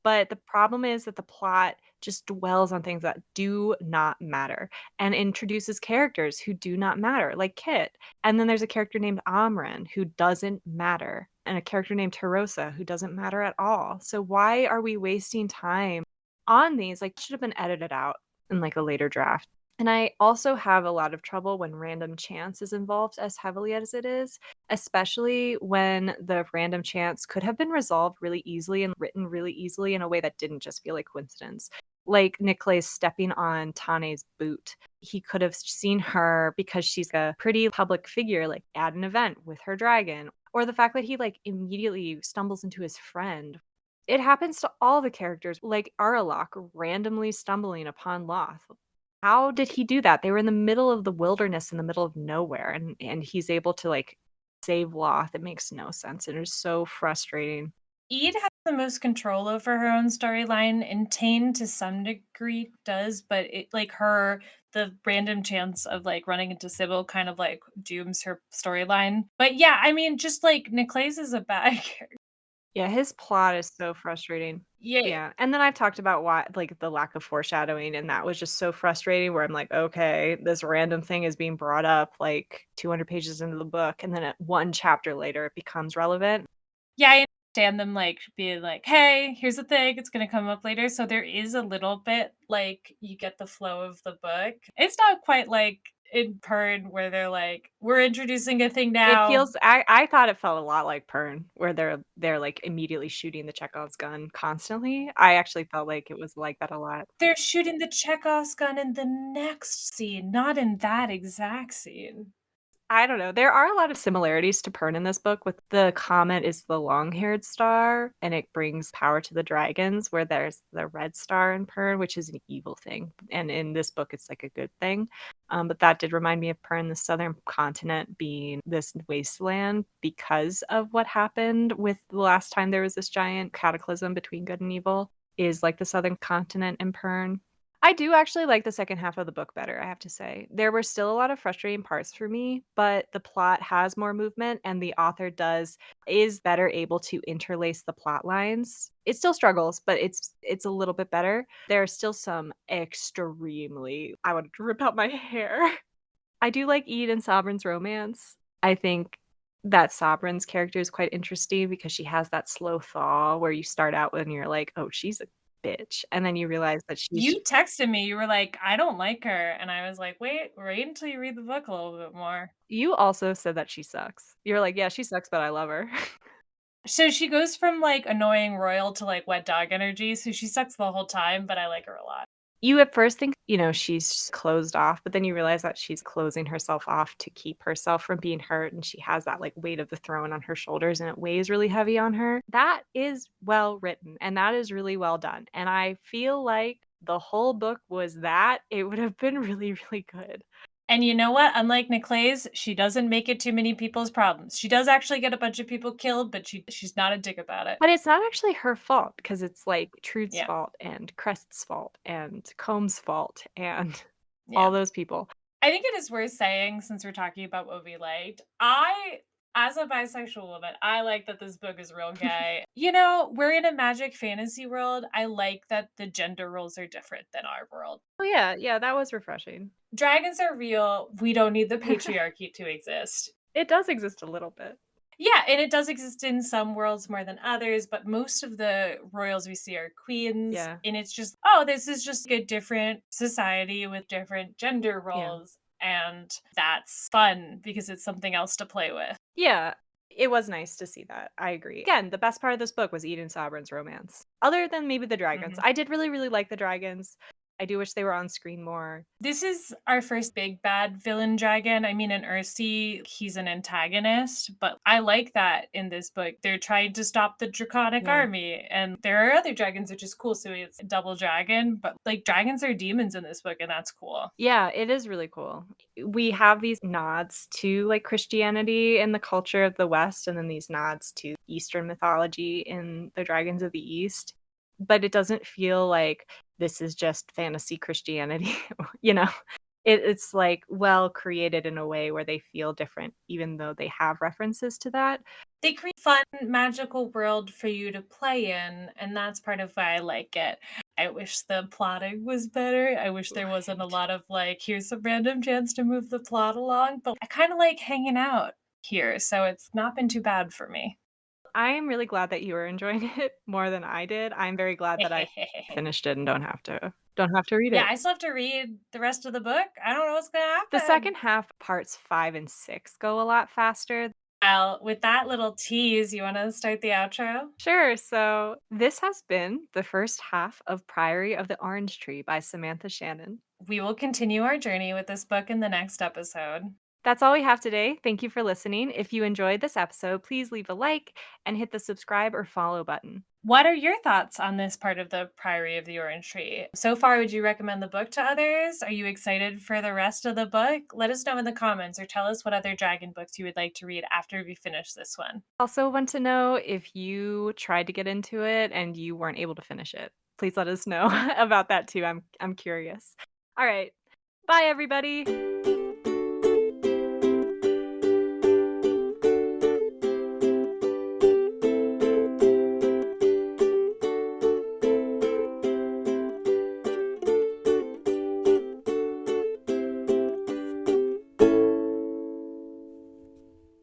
But the problem is that the plot just dwells on things that do not matter and introduces characters who do not matter, like Kit. And then there's a character named Amran who doesn't matter, and a character named Tarosa who doesn't matter at all. So why are we wasting time on these? Like, it should have been edited out in like a later draft. And I also have a lot of trouble when random chance is involved as heavily as it is, especially when the random chance could have been resolved really easily and written really easily in a way that didn't just feel like coincidence. Like Nick Clay's stepping on Tane's boot. He could have seen her because she's a pretty public figure, like at an event with her dragon. Or the fact that he like immediately stumbles into his friend. It happens to all the characters, like Aralok randomly stumbling upon Loth. How did he do that? They were in the middle of the wilderness in the middle of nowhere, and he's able to like save Loth. It makes no sense. It is so frustrating. Eid has the most control over her own storyline, and Tane to some degree does, but it like the random chance of like running into Sybil kind of like dooms her storyline. But yeah, I mean, just like Nicolaus is a bad character. Yeah, his plot is so frustrating. Yeah, Yeah, and then I've talked about why like the lack of foreshadowing, and that was just so frustrating where I'm like, okay, this random thing is being brought up like 200 pages into the book, and then at one chapter later it becomes relevant. yeah, I understand them like being like, hey, here's the thing, it's gonna come up later. So there is a little bit like you get the flow of the book. It's not quite like in Pern where they're like, we're introducing a thing It now. feels I thought it felt a lot like Pern, where they're, like, immediately shooting the Chekhov's gun constantly. I actually felt like it was like that a lot. They're shooting the Chekhov's gun in the next scene, not in that exact scene. I don't know, there are a lot of similarities to Pern in this book with the comet is the long-haired star, and it brings power to the dragons, where there's the red star in Pern, which is an evil thing, and in this book, it's, like, a good thing. But that did remind me of Pern, the southern continent being this wasteland because of what happened with the last time there was this giant cataclysm between good and evil, is like the southern continent in Pern. I do actually like the second half of the book better, I have to say. There were still a lot of frustrating parts for me, but the plot has more movement and the author is better able to interlace the plot lines. It still struggles, but it's a little bit better. There are still some extremely I would rip out my hair. I do like Eid and Sovereign's romance. I think that Sovereign's character is quite interesting because she has that slow thaw where you start out and you're like, "Oh, she's a bitch," and then you realize that she's You texted me, you were like, "I don't like her," and I was like, wait until you read the book a little bit more." you also said that she sucks. You're like, "Yeah, she sucks, but I love her." So she goes from, like, annoying royal to, like, wet dog energy, so she sucks the whole time, but I like her a lot. You at first think, she's closed off, but then you realize that she's closing herself off to keep herself from being hurt, and she has that, like, weight of the throne on her shoulders, and it weighs really heavy on her. That is well written, and that is really well done, and I feel like the whole book was that, it would have been really, really good. And you know what? Unlike Nicolaes, she doesn't make it too many people's problems. She does actually get a bunch of people killed, but she's not a dick about it. But it's not actually her fault because it's, like, Trude's Yeah, fault and Crest's fault and Combs' fault and yeah. all those people. I think it is worth saying, since we're talking about what we liked, as a bisexual woman, I like that this book is real gay. We're in a magic fantasy world. I like that the gender roles are different than our world. Oh, yeah, yeah, that was refreshing. Dragons are real. We don't need the patriarchy to exist. It does exist a little bit. Yeah, and it does exist in some worlds more than others, but most of the royals we see are queens. Yeah. And it's just, oh, this is just a different society with different gender Yeah. roles. And that's fun because it's something else to play with. Yeah, it was nice to see that. I agree. Again, the best part of this book was Eden Sovereign's romance. Other than maybe the dragons. Mhm. I did really, really like the dragons. I do wish they were on screen more. This is our first big bad villain dragon. I mean, in Ursi, he's an antagonist, but I like that in this book. They're trying to stop the draconic Yeah. army, and there are other dragons, which is cool. So it's double dragon, but like dragons are demons in this book, and that's cool. Yeah, it is really cool. We have these nods to like Christianity in the culture of the West, and then these nods to Eastern mythology in the Dragons of the East. But it doesn't feel like this is just fantasy Christianity, you know? It's like well created in a way where they feel different, even though they have references to that. They create fun, magical world for you to play in, and that's part of why I like it. I wish the plotting was better. I wish there wasn't a Right. lot of like, here's some random chance to move the plot along, but I kind of like hanging out here, so it's not been too bad for me. I am really glad that you were enjoying it more than I did. I'm very glad that I finished it and don't have to read Yeah, it. I still have to read the rest of the book. I don't know what's gonna The happen. second half, parts 5 and 6 go a lot faster. Well, with that little tease, you want to start the outro? Sure, so this has been the first half of Priory of the Orange Tree by Samantha Shannon. We will continue our journey with this book in the next episode. That's all we have today. Thank you for listening. If you enjoyed this episode, please leave a like and hit the subscribe or follow button. What are your thoughts on this part of the Priory of the Orange Tree? So far, would you recommend the book to others? Are you excited for the rest of the book? Let us know in the comments or tell us what other dragon books you would like to read after we finish this one. Also, want to know if you tried to get into it and you weren't able to finish it. Please let us know about that too. I'm curious. All right. Bye everybody.